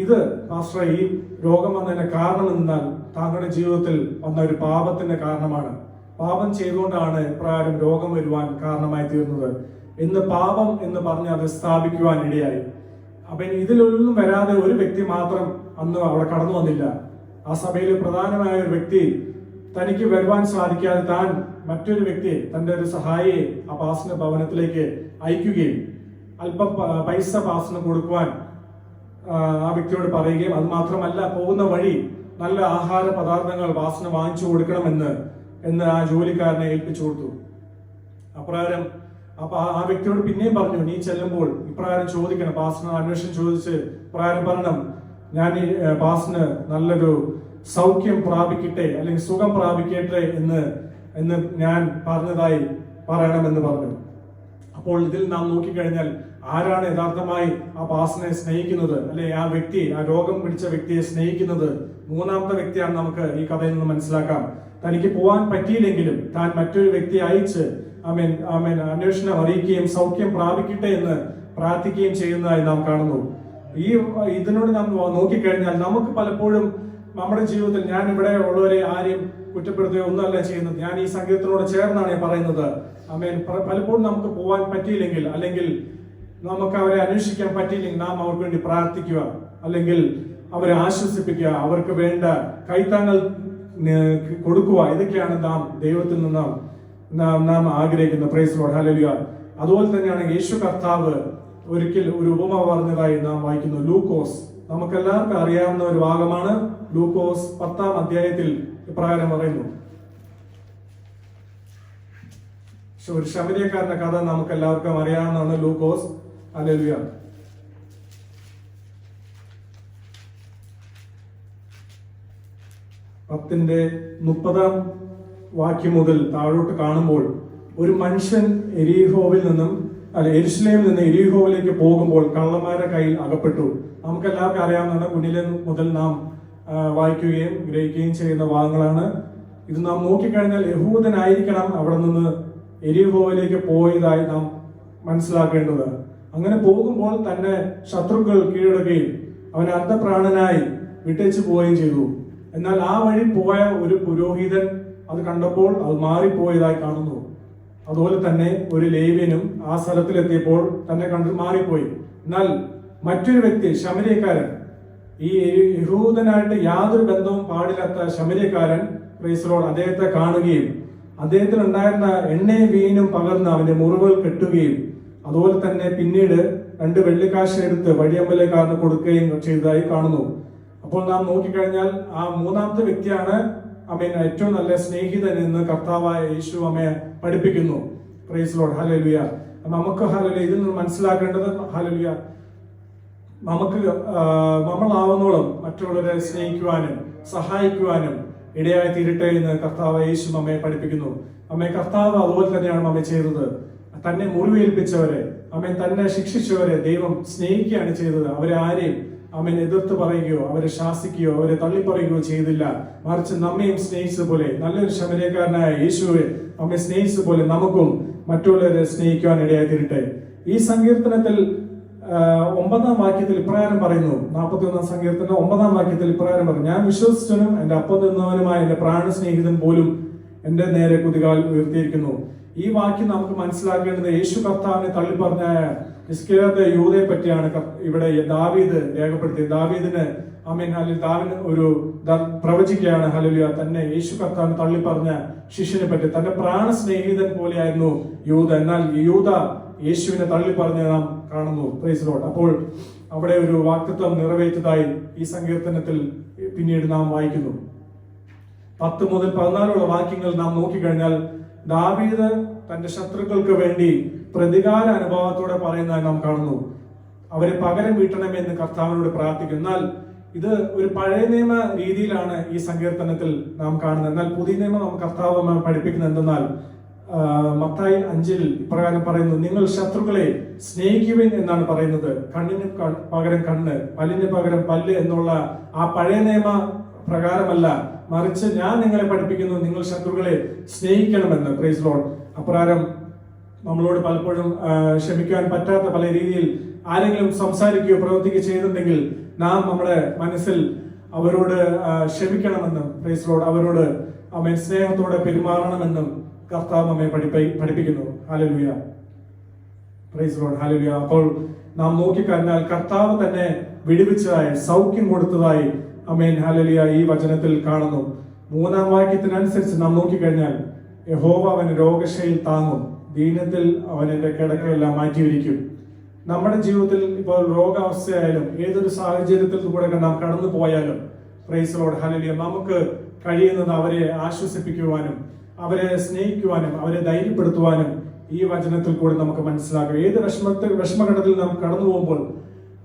ഇത് പാസ്റ്റർ, ഈ രോഗം വന്നതിന്റെ കാരണം എന്നാൽ താങ്കളുടെ ജീവിതത്തിൽ വന്ന ഒരു പാപത്തിന്റെ കാരണമാണ്. പാപം ചെയ്തുകൊണ്ടാണ് ഇപ്രകാരം രോഗം വരുവാൻ കാരണമായി തീർന്നത് എന്ന് പാപം എന്ന് പറഞ്ഞ് അത് സ്ഥാപിക്കുവാൻ ഇടയായി. അപ്പൊ ഇതിലൊന്നും വരാതെ ഒരു വ്യക്തി മാത്രം അന്ന് അവിടെ കടന്നു വന്നില്ല. ആ സഭയിൽ പ്രധാനമായ ഒരു വ്യക്തി തനിക്ക് വരുവാൻ സാധിക്കാതെ താൻ മറ്റൊരു വ്യക്തിയെ, തന്റെ ഒരു സഹായിയെ ആ പാസ്റ്ററിന്റെ ഭവനത്തിലേക്ക് അയക്കുകയും അല്പം പൈസ പാസ്റ്ററിന് കൊടുക്കുവാൻ ആ വ്യക്തിയോട് പറയുകയും, അത് മാത്രമല്ല പോകുന്ന വഴി നല്ല ആഹാര പദാർത്ഥങ്ങൾ പാസ്റ്ററിന് വാങ്ങിച്ചു കൊടുക്കണമെന്ന് ആ ജോലിക്കാരനെ ഏൽപ്പിച്ചു കൊടുത്തു. അപ്രകാരം അപ്പൊ ആ വ്യക്തിയോട് പിന്നെയും പറഞ്ഞു, നീ ചെല്ലുമ്പോൾ ഇപ്രകാരം ചോദിക്കണം, പാസ്റ്ററിന് അന്വേഷണം ചോദിച്ച് ഇപ്രകാരം പറയണം, ഞാൻ ഈ പാസ്റ്ററിന് നല്ലൊരു സൗഖ്യം പ്രാപിക്കട്ടെ അല്ലെങ്കിൽ സുഖം പ്രാപിക്കട്ടെ എന്ന് ഞാൻ പറഞ്ഞതായി പറയണമെന്ന് പറഞ്ഞു. അപ്പോൾ ഇതിൽ നാം നോക്കിക്കഴിഞ്ഞാൽ ആരാണ് യഥാർത്ഥമായി ആ പാസ്റ്ററിനെ സ്നേഹിക്കുന്നത്, അല്ലെ ആ വ്യക്തി, ആ രോഗം പിടിച്ച വ്യക്തിയെ സ്നേഹിക്കുന്നത്? മൂന്നാമത്തെ വ്യക്തിയാണ് നമുക്ക് ഈ കഥയിൽ നിന്ന് മനസ്സിലാക്കാം. തനിക്ക് പോകാൻ പറ്റിയില്ലെങ്കിലും താൻ മറ്റൊരു വ്യക്തിയെ അയച്ച് അന്വേഷണം അറിയിക്കുകയും സൗഖ്യം പ്രാപിക്കട്ടെ എന്ന് പ്രാർത്ഥിക്കുകയും ചെയ്യുന്നതായി നാം കാണുന്നു. ഇതിനോട് നാം നോക്കിക്കഴിഞ്ഞാൽ നമുക്ക് പലപ്പോഴും നമ്മുടെ ജീവിതത്തിൽ, ഞാൻ ഇവിടെ ഉള്ളവരെ ആരെയും കുറ്റപ്പെടുത്തുകയോ ഒന്നുമല്ല ചെയ്യുന്നത്, ഞാൻ ഈ സംഗീതത്തിനോട് ചേർന്നാണ് പറയുന്നത്. പലപ്പോഴും നമുക്ക് പോകാൻ പറ്റിയില്ലെങ്കിൽ, അല്ലെങ്കിൽ നമുക്ക് അവരെ അന്വേഷിക്കാൻ പറ്റിയില്ലെങ്കിൽ നാം അവർക്ക് വേണ്ടി പ്രാർത്ഥിക്കുക, അല്ലെങ്കിൽ അവരെ ആശ്വസിപ്പിക്കുക, അവർക്ക് വേണ്ട കൈത്താങ്ങൾ കൊടുക്കുക. ഇതൊക്കെയാണ് നാം ദൈവത്തിൽ നിന്ന് നാം ആഗ്രഹിക്കുന്നത്. Praise Lord, hallelujah. അതുപോലെ തന്നെയാണ് യേശു കർത്താവ് ഒരിക്കൽ ഒരു ഉപമ പറഞ്ഞതായി നാം വായിക്കുന്നു. ലൂക്കോസ്, നമുക്കെല്ലാവർക്കും അറിയാവുന്ന ഒരു ഭാഗമാണ്. ലൂക്കോസ് 10-ാം അധ്യായത്തിൽ ഇപ്രകാരം പറയുന്നു. ഒരു ശമരിയക്കാരന്റെ കഥ നമുക്ക് എല്ലാവർക്കും അറിയാവുന്നതാണ്. ലൂക്കോസ്, ഹല്ലേലൂയ. പത്തിന്റെ 30-ാം വാക്യം മുതൽ താഴോട്ട് കാണുമ്പോൾ, ഒരു മനുഷ്യൻ എരുശലേമിൽ നിന്ന് എരീഹോവിലേക്ക് പോകുമ്പോൾ കള്ളന്മാരുടെ കയ്യിൽ അകപ്പെട്ടു. നമുക്ക് എല്ലാവർക്കും അറിയാവുന്നതാണ്. കുഞ്ഞിലെ മുതൽ നാം വായിക്കുകയും ഗ്രഹിക്കുകയും ചെയ്യുന്ന ഭാഗങ്ങളാണ്. ഇത് നാം നോക്കിക്കഴിഞ്ഞാൽ യഹൂദനായിരിക്കണം അവിടെ നിന്ന് എരീഹോവിലേക്ക് പോയതായി നാം മനസ്സിലാക്കേണ്ടത്. അങ്ങനെ പോകുമ്പോൾ തന്നെ ശത്രുക്കൾ കീഴടക്കുകയും അവൻ അർദ്ധപ്രാണനായി വിട്ടേച്ചു പോവുകയും ചെയ്തു. എന്നാൽ ആ വഴി പോയ ഒരു പുരോഹിതൻ അത് കണ്ടപ്പോൾ അത് മാറിപ്പോയതായി കാണുന്നു. അതുപോലെ തന്നെ ഒരു ലേവ്യനും ആ സ്ഥലത്തിലെത്തിയപ്പോൾ തന്നെ കണ്ടു മാറിപ്പോയി. എന്നാൽ മറ്റൊരു വ്യക്തി, ശമര്യക്കാരൻ, ഈ യഹൂദനായിട്ട് യാതൊരു ബന്ധവും പാടില്ലാത്ത ശമര്യക്കാരൻ, പ്രൈസ് ലോർഡ്, അദ്ദേഹത്തെ കാണുകയും അദ്ദേഹത്തിന് ഉണ്ടായിരുന്ന എണ്ണയും വീഞ്ഞും പകർന്ന് അവന്റെ മുറിവുകൾ കെട്ടുകയും അതുപോലെ തന്നെ പിന്നീട് 2 വെള്ളിക്കാശ് എടുത്ത് വഴിയമ്പലക്കാരന് കൊടുക്കുകയും ചെയ്തതായി കാണുന്നു. അപ്പോൾ നാം നോക്കിക്കഴിഞ്ഞാൽ ആ മൂന്നാമത്തെ വ്യക്തിയാണ് ഏറ്റവും നല്ല സ്നേഹിതൻ എന്ന് കർത്താവായ യേശു അമ്മയെ പഠിപ്പിക്കുന്നു. Praise Lord, hallelujah. നമുക്ക് ഹല്ലേലൂയ ഇതിൽ നിന്ന് മനസ്സിലാക്കേണ്ടത്, ഹല്ലേലൂയ, നമുക്ക് നമ്മളാവുന്നോളം മറ്റുള്ളവരെ സ്നേഹിക്കുവാനും സഹായിക്കുവാനും ഇടയായി തീരട്ടെ എന്ന് കർത്താവ് യേശു അമ്മയെ പഠിപ്പിക്കുന്നു. കർത്താവ് അതുപോലെ തന്നെയാണ് അമ്മ ചെയ്തത്. തന്നെ മുറിവേൽപ്പിച്ചവരെ, തന്നെ ശിക്ഷിച്ചവരെ ദൈവം സ്നേഹിക്കുകയാണ് ചെയ്തത്. അവരെ ആരെയും എതിർത്ത് പറയുകയോ അവരെ ശാസിക്കുകയോ അവരെ തള്ളിപ്പറയുകയോ ചെയ്തില്ല. മറിച്ച് നമ്മയും സ്നേഹിച്ചതുപോലെ, നല്ലൊരു ശമര്യക്കാരനായ യേശുവെ സ്നേഹിച്ചതുപോലെ നമുക്കും മറ്റുള്ളവരെ സ്നേഹിക്കുവാൻ ഇടയായി തീരട്ടെ. ഈ സങ്കീർത്തനത്തിൽ 9-ാം വാക്യത്തിൽ ഇപ്രകാരം പറയുന്നു. 41-ാം സങ്കീർത്തനം 9-ാം വാക്യത്തിൽ ഇപ്രകാരം പറഞ്ഞു, ഞാൻ വിശ്വസിച്ചവനും എന്റെ അപ്പം തിന്നവനുമായ എന്റെ പ്രാണസ്നേഹിതൻ പോലും എന്റെ നേരെ കുതികാൽ ഉയർത്തിയിരിക്കുന്നു. ഈ വാക്യം നമുക്ക് മനസ്സിലാക്കേണ്ടത് യേശു കർത്താവിനെ തള്ളിപ്പറഞ്ഞ ഇസ്കേറിയോത്ത് യൂദയെ പറ്റിയാണ് ഇവിടെ ദാവീദ് രേഖപ്പെടുത്തിയത്. ദാവീദിന് ദാവീദ് ഒരു പ്രവചിക്കുകയാണ്, ഹല്ലേലൂയ, തന്നെ യേശു കർത്താവിനെ തള്ളിപ്പറഞ്ഞ ശിഷ്യനെ പറ്റി. തന്റെ പ്രാണസ്നേഹിതൻ പോലെയായിരുന്നു യൂദ. എന്നാൽ യൂദ യേശുവിനെ തള്ളിപ്പറഞ്ഞ് നാം കാണുന്നു. Praise Lord. അപ്പോൾ അവിടെ ഒരു വാക്തത്വം നിറവേറ്റതായി ഈ സങ്കീർത്തനത്തിൽ പിന്നീട് നാം വായിക്കുന്നു. 10 മുതൽ 14 വാക്യങ്ങൾ നാം നോക്കിക്കഴിഞ്ഞാൽ ദാവീദ് തന്റെ ശത്രുക്കൾക്ക് വേണ്ടി പ്രതികാര അനുഭവത്തോടെ പറയുന്നതായി നാം കാണുന്നു. അവരെ പകരം വീട്ടണമെന്ന് കർത്താവിനോട് പ്രാർത്ഥിക്കും. എന്നാൽ ഇത് ഒരു പഴയ നിയമ രീതിയിലാണ് ഈ സങ്കീർത്തനത്തിൽ നാം കാണുന്നത്. എന്നാൽ പുതിയ നിയമം നമുക്ക് കർത്താവ് പഠിപ്പിക്കുന്നത് എന്തെന്നാൽ മത്തായി 5 ഇപ്രകാരം പറയുന്നു, നിങ്ങൾ ശത്രുക്കളെ സ്നേഹിക്കുവിൻ എന്നാണ് പറയുന്നത്. കണ്ണിന് പകരം കണ്ണ്, പല്ലിന് പകരം പല്ല് എന്നുള്ള ആ പഴയ നിയമ പ്രകാരമല്ല, മറിച്ച് ഞാൻ നിങ്ങളെ പഠിപ്പിക്കുന്നു നിങ്ങൾ ശത്രുക്കളെ സ്നേഹിക്കണമെന്ന്. Praise Lord. അപ്രകാരം നമ്മളോട് പലപ്പോഴും ക്ഷമിക്കാൻ പറ്റാത്ത പല രീതിയിൽ ആരെങ്കിലും സംസാരിക്കുകയോ പ്രവർത്തിക്കുകയോ ചെയ്തിട്ടുണ്ടെങ്കിൽ നാം നമ്മുടെ മനസ്സിൽ അവരോട് ക്ഷമിക്കണമെന്നും പ്രൈസ് ലോർഡ് അവരോട് സ്നേഹത്തോടെ പെരുമാറണമെന്നും കർത്താവ് നമ്മെ പഠിപ്പിക്കുന്നു. Hallelujah, praise Lord, hallelujah. അപ്പോൾ നാം നോക്കിക്കഴിഞ്ഞാൽ കർത്താവ് തന്നെ വിടുവിച്ചതായി, സൗഖ്യം കൊടുത്തതായി ആമേൻ ഹല്ലേലൂയ ഈ വചനത്തിൽ കാണുന്നു. 3-ാം വാക്യത്തിനനുസരിച്ച് നാം നോക്കിക്കഴിഞ്ഞാൽ യഹോവ അവന് രോഗശയിൽ താങ്ങും, ദീനത്തിൽ അവന്റെ കിടക്കയെല്ലാം മാറ്റിയിരിക്കും. നമ്മുടെ ജീവിതത്തിൽ ഇപ്പോൾ രോഗാവസ്ഥയായാലും ഏതൊരു സാഹചര്യത്തിൽ കൂടെ നാം കടന്നു പോയാലും പ്രൈസ് ലോർഡ് ഹല്ലേലൂയ നമുക്ക് കഴിയുന്നത് അവരെ ആശ്വസിപ്പിക്കുവാനും അവരെ സ്നേഹിക്കുവാനും അവരെ ധൈര്യപ്പെടുത്തുവാനും ഈ വചനത്തിൽ കൂടെ നമുക്ക് മനസ്സിലാക്കും. ഏത് വിഷമഘട്ടത്തിൽ നാം കടന്നു പോകുമ്പോൾ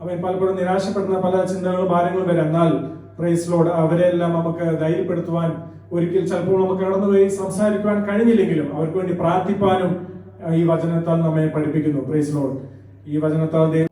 അവൻ പലപ്പോഴും നിരാശപ്പെടുന്ന പല ചിന്തകളും ഭാരങ്ങളും വരാം. എന്നാൽ പ്രൈസ് ലോർഡ് അവരെല്ലാം നമുക്ക് ധൈര്യപ്പെടുത്തുവാൻ, ഒരിക്കൽ ചിലപ്പോൾ നമുക്ക് കടന്നുപോയി സംസാരിക്കുവാൻ കഴിഞ്ഞില്ലെങ്കിലും അവർക്ക് വേണ്ടി പ്രാർത്ഥിപ്പാനും ഈ വചനത്താൽ നമ്മെ പഠിപ്പിക്കുന്നു. Praise Lord. ഈ വചനത്താൽ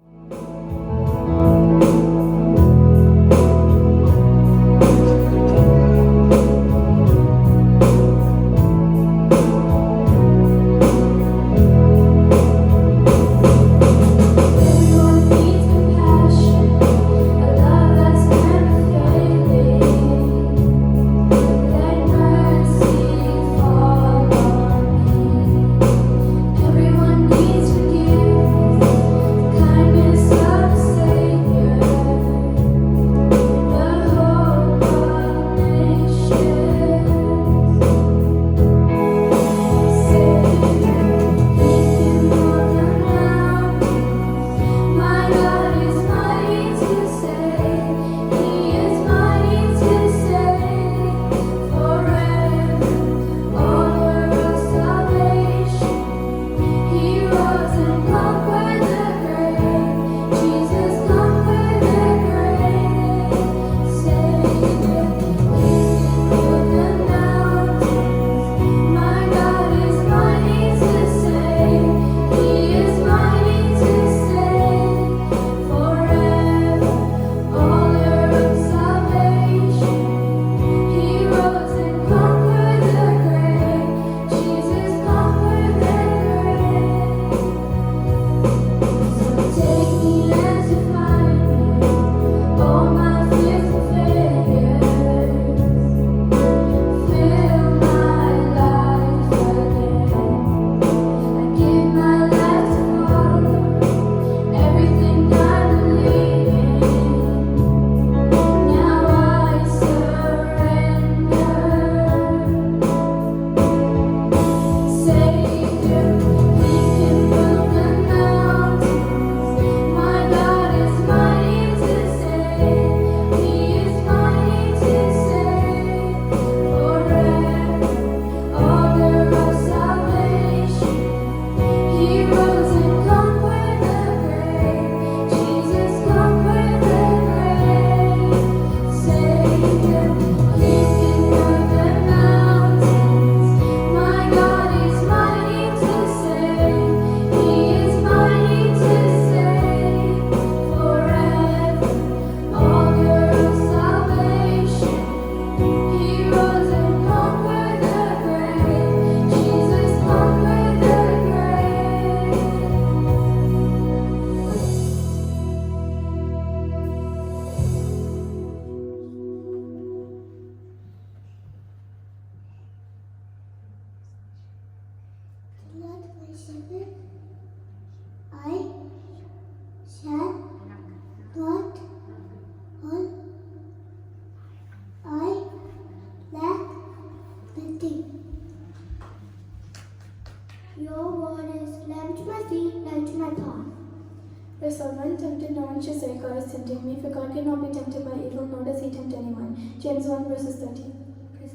The servant tempted no one shall say, God is tempting me, for God cannot be tempted by evil, nor does he tempt anyone. James 1 verses 13.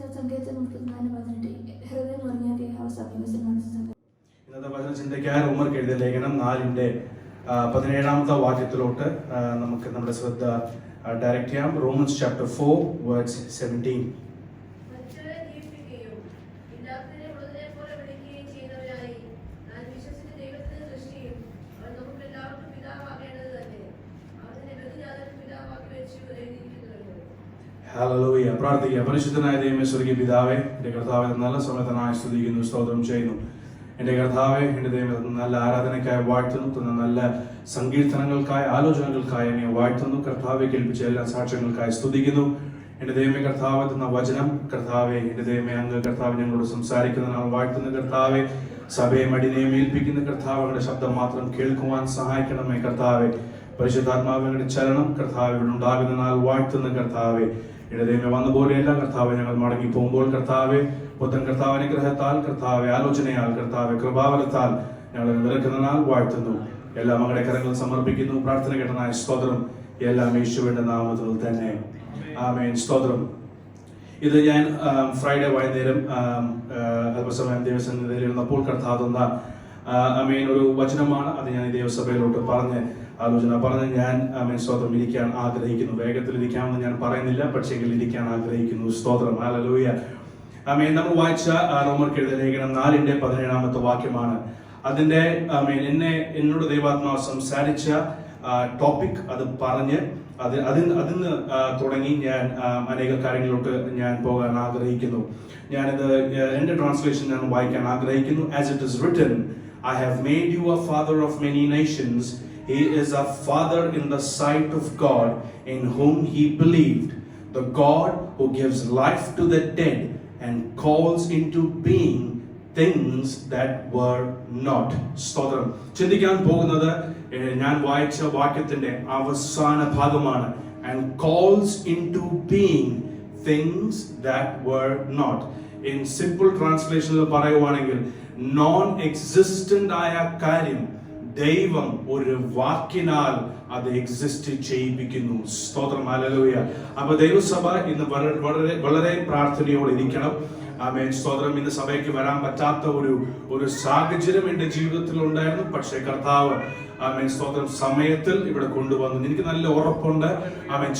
സങ്കീർത്തനം 34:18 ഹൃദയം ഉറങ്ങിയ ദേഹാവ സമീപസ്ഥ മനസ്സ്. ഇന്നത്തെ വചന ചിന്തയ്ക്കായി റോമർക്ക് എഴുതിയ ലേഖനം 4:17 വാക്യത്തിലോട്ട് നമുക്ക് നമ്മുടെ ശ്രദ്ധ ഡയറക്റ്റ് ചെയ്യാം. Romance chapter 4:17. ഹല്ലേലൂയ. പ്രാർത്ഥിക്കുക. പരിശുദ്ധനായ ദൈവമേ, സ്വർഗ്ഗീയ പിതാവേ, എൻ്റെ കർത്താവേ, നല്ല സമയത്തിനായി സ്തുതിക്കുന്നു, സ്തോത്രം ചെയ്യുന്നു. എൻ്റെ കർത്താവേ, എൻ്റെ ദൈവമേ, നല്ല ആരാധനയ്ക്കായി വാഴ്ത്തുന്നു, നല്ല സങ്കീർത്തനങ്ങൾക്കായി, ആലോചനകൾക്കായി എന്നെ വാഴ്ത്തുന്നു. കർത്താവെ കേൾപ്പിച്ച എല്ലാ സാക്ഷ്യങ്ങൾക്കായി സ്തുതിക്കുന്നു. എൻ്റെ ദൈവമേ, കർത്താവ് തന്ന വചനം, കർത്താവെ, എൻ്റെ ദൈവമേ, അങ്ങ് കർത്താവ് ഞങ്ങളോട് സംസാരിക്കുന്ന നാൾ വാഴ്ത്തുന്ന കർത്താവെ, സഭയെ മടിനെയും ഏൽപ്പിക്കുന്ന കർത്താവയുടെ ശബ്ദം മാത്രം കേൾക്കുവാൻ സഹായിക്കണമേ. കർത്താവെ, പരിശുദ്ധാത്മാവിന്റെ ചലനം കർത്താവ് ഇവിടെ ഉണ്ടാകുന്ന നാൾ വാഴ്ത്തുന്ന കർത്താവെ, ഇടതേമേ വന്ന പോലെയല്ല കർത്താവെ, ഞങ്ങൾ മടങ്ങി പോകുമ്പോൾ കർത്താവെ, പുത്തൻ കർത്താവ് അനുഗ്രഹത്താൽ, കർത്താവെ ആലോചനയാൽ, കർത്താവെ കൃപാവരത്താൽ ഞങ്ങൾ നിറക്കുന്ന നാൾ വാഴ്ത്തുന്നു. എല്ലാ മകളുടെ കരങ്ങൾ സമർപ്പിക്കുന്നു. പ്രാർത്ഥന കേട്ടനായ സ്തോത്രം. എല്ലാം യേശുവിന്റെ നാമത്തിൽ തന്നെ ആമേൻ. സ്തോത്രം. ഇത് ഞാൻ ഫ്രൈഡേ വൈകുന്നേരം അല്പസമയം ദൈവസന്നിധിയിൽ ഇരുന്നപ്പോൾ കർത്താവ് തന്ന ആമേൻ ഒരു വചനമാണ്. അത് ഞാൻ ഈ ദേവസഭയിലോട്ട് ആലോചന പറഞ്ഞ് ഞാൻ ആമേൻ സ്തോത്രം ഇരിക്കാൻ ആഗ്രഹിക്കുന്നു. വേഗത്തിൽ ഇരിക്കാമെന്ന് ഞാൻ പറയുന്നില്ല, പക്ഷേ ഇരിക്കാൻ ആഗ്രഹിക്കുന്നു. സ്തോത്രം. ഹല്ലേലൂയ. ആമേൻ. നമ്മൾ വായിച്ച റോമർക്ക് എഴുതിയ ലേഖനം 4:17 വാക്യമാണ്. അതിന്റെ ആമേൻ എന്നോട് ദൈവാത്മാവ് സംസാരിച്ച ടോപ്പിക് അത് പറഞ്ഞ് അതിന് തുടങ്ങി ഞാൻ അനേക കാര്യങ്ങളിലോട്ട് ഞാൻ പോകാൻ ആഗ്രഹിക്കുന്നു. ഞാനിത് എൻ്റെ ട്രാൻസ്ലേഷൻ ഞാൻ വായിക്കാൻ ആഗ്രഹിക്കുന്നു. As it is written, I have made you a father of many nations. He is a father in the sight of God, in whom he believed, the God who gives life to the dead and calls into being things that were not. സ്തോത്രം. ചിന്തിക്കാൻ പോകുന്നത് ഞാൻ വായിച്ച വാക്യത്തിന്റെ അവസാന ഭാഗമാണ്. And calls into being things that were not. In simple translation പറയുവാണെങ്കിൽ, non existent ആയ കാര്യം ദൈവം ഒരു വാക്കിനാൽ അത് എക്സിസ്റ്റ് ചെയ്യിപ്പിക്കുന്നു. സ്തോത്രം. ഹല്ലേലൂയ. അപ്പൊ ദൈവസഭ ഇന്ന് വളരെ പ്രാർത്ഥനയോടെ ഇരിക്കണം. ആമേൻ. സ്തോത്രം. ഇന്ന് സഭയ്ക്ക് വരാൻ പറ്റാത്ത ഒരു സാഹചര്യം എന്റെ ജീവിതത്തിൽ ഉണ്ടായിരുന്നു. പക്ഷേ കർത്താവ് ആമേൻ സ്തോത്രം സമയത്തിൽ ഇവിടെ കൊണ്ടുവന്നു. എനിക്ക് നല്ല ഉറപ്പുണ്ട് ആമേൻ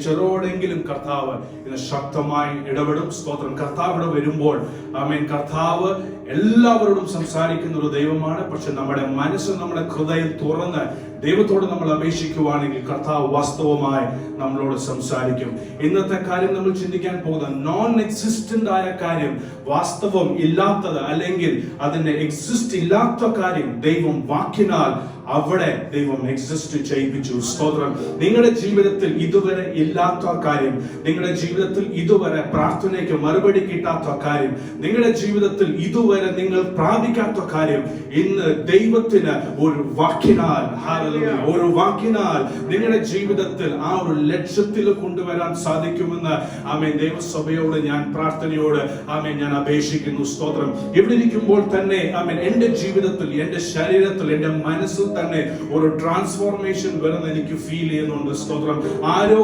ചിലരോടെങ്കിലും കർത്താവ് ഇന്ന് ശക്തമായി ഇടപെടും. സ്തോത്രം. കർത്താവ് ഇവിടെ വരുമ്പോൾ ആമേൻ കർത്താവ് എല്ലാവരോടും സംസാരിക്കുന്ന ഒരു ദൈവമാണ്. പക്ഷെ നമ്മുടെ മനസ്സ്, നമ്മുടെ ഹൃദയം തുറന്ന് ദൈവത്തോട് നമ്മൾ അപേക്ഷിക്കുവാണെങ്കിൽ കർത്താവ് വാസ്തവമായി നമ്മളോട് സംസാരിക്കും. ഇന്നത്തെ കാര്യം നമ്മൾ ചിന്തിക്കാൻ പോകുന്ന നോൺ എക്സിസ്റ്റന്റ് ആയ കാര്യം, വാസ്തവം ഇല്ലാത്തത്, അല്ലെങ്കിൽ അതിന്റെ എക്സിസ്റ്റ് ഇല്ലാത്ത കാര്യം ദൈവം വാക്കിനാൽ അവിടെ ദൈവം എക്സിസ്റ്റ് ചെയ്യിപ്പിച്ചു. സ്തോത്രം. നിങ്ങളുടെ ജീവിതത്തിൽ ഇതുവരെ ഇല്ലാത്ത കാര്യം, നിങ്ങളുടെ ജീവിതത്തിൽ ഇതുവരെ പ്രാർത്ഥനയ്ക്ക് മറുപടി കിട്ടാത്ത കാര്യം, നിങ്ങളുടെ ജീവിതത്തിൽ ഇതുവരെ നിങ്ങൾ പ്രാപിക്കാത്ത കാര്യം, ഇന്ന് ദൈവത്തിന് ഒരു വാക്കിനാൽ നിങ്ങളുടെ ജീവിതത്തിൽ ആ ഒരു ലക്ഷ്യത്തിൽ കൊണ്ടുവരാൻ സാധിക്കുമെന്ന് ആമേൻ ദൈവസഭയോട് ഞാൻ പ്രാർത്ഥനയോട് ആമേൻ ഞാൻ അപേക്ഷിക്കുന്നു. സ്തോത്രം. ഇവിടെ ഇരിക്കുമ്പോൾ തന്നെ ആമേൻ എന്റെ ജീവിതത്തിൽ, എന്റെ ശരീരത്തിൽ, എന്റെ മനസ്സിൽ തന്നെ ഒരു ട്രാൻസ്ഫോർമേഷൻ വരുന്ന എനിക്ക് ഫീൽ ചെയ്യുന്നുണ്ട്. സ്തോത്രം. ആരോ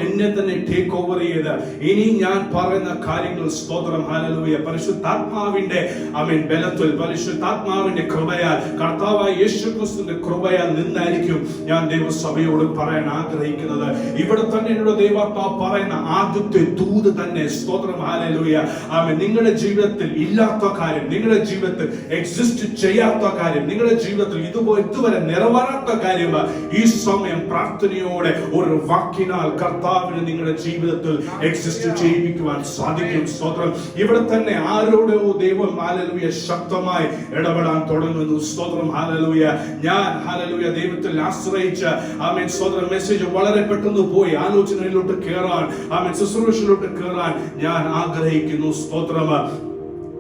എന്നെ തന്നെ ടേക്ക് ഓവർ ചെയ്ത് ഇനി ഞാൻ പറയുന്ന കാര്യങ്ങൾ സ്തോത്രം ഹല്ലേലൂയ പരിശുദ്ധാത്മാവിന്റെ ആമേൻ ബലത്തിൽ, പരിശുദ്ധാത്മാവിന്റെ കൃപയാൽ, കർത്താവായ യേശുക്രിസ്തുവിന്റെ കൃപയാൽ നിന്നായിരിക്കും ഞാൻ ദൈവസഭയോട് പറയാൻ ആഗ്രഹിക്കുന്നത്. ഇവിടെ തന്നെ എന്നോട് ദൈവാത്മാവ് പറയുന്ന ആദ്യത്തെ ദൂത് തന്നെ സ്തോത്രം ഹല്ലേലൂയ ആമേൻ നിങ്ങളുടെ ജീവിതത്തിൽ ഇല്ലാത്ത കാര്യം, നിങ്ങളുടെ ജീവിതത്തിൽ എക്സിസ്റ്റ് ചെയ്യാത്ത കാര്യം, നിങ്ങളുടെ ജീവിതത്തിൽ ഇതുവരെ നിറവേറാത്ത കാര്യം ഈ സമയം പ്രാർത്ഥനയോടെ ഒരു വാക്കിനാൽ കർത്താവിന് നിങ്ങളുടെ ജീവിതത്തിൽ എക്സിസ്റ്റ് ചെയ്യിപ്പിക്കുവാൻ സാധിക്കും. സ്തോത്രം. ഇവിടെ തന്നെ ആരോടോ ദൈവം ഹല്ലേലൂയ ശക്തമായി ഇടപെടാൻ തുടങ്ങുന്നു. സ്തോത്രം. ഹല്ലേലൂയ. ഞാൻ ഹല്ലേലൂയ ദൈവത്തിൽ ആശ്രയിച്ച് ആമേൻ സ്തോത്രം മെസ്സേജ് വളരെ പെട്ടെന്ന് പോയി ആലോചനയിലോട്ട് കയറാൻ, ആമേൻ ശുശ്രൂഷയിലോട്ട് കയറാൻ ഞാൻ ആഗ്രഹിക്കുന്നു. സ്തോത്രം.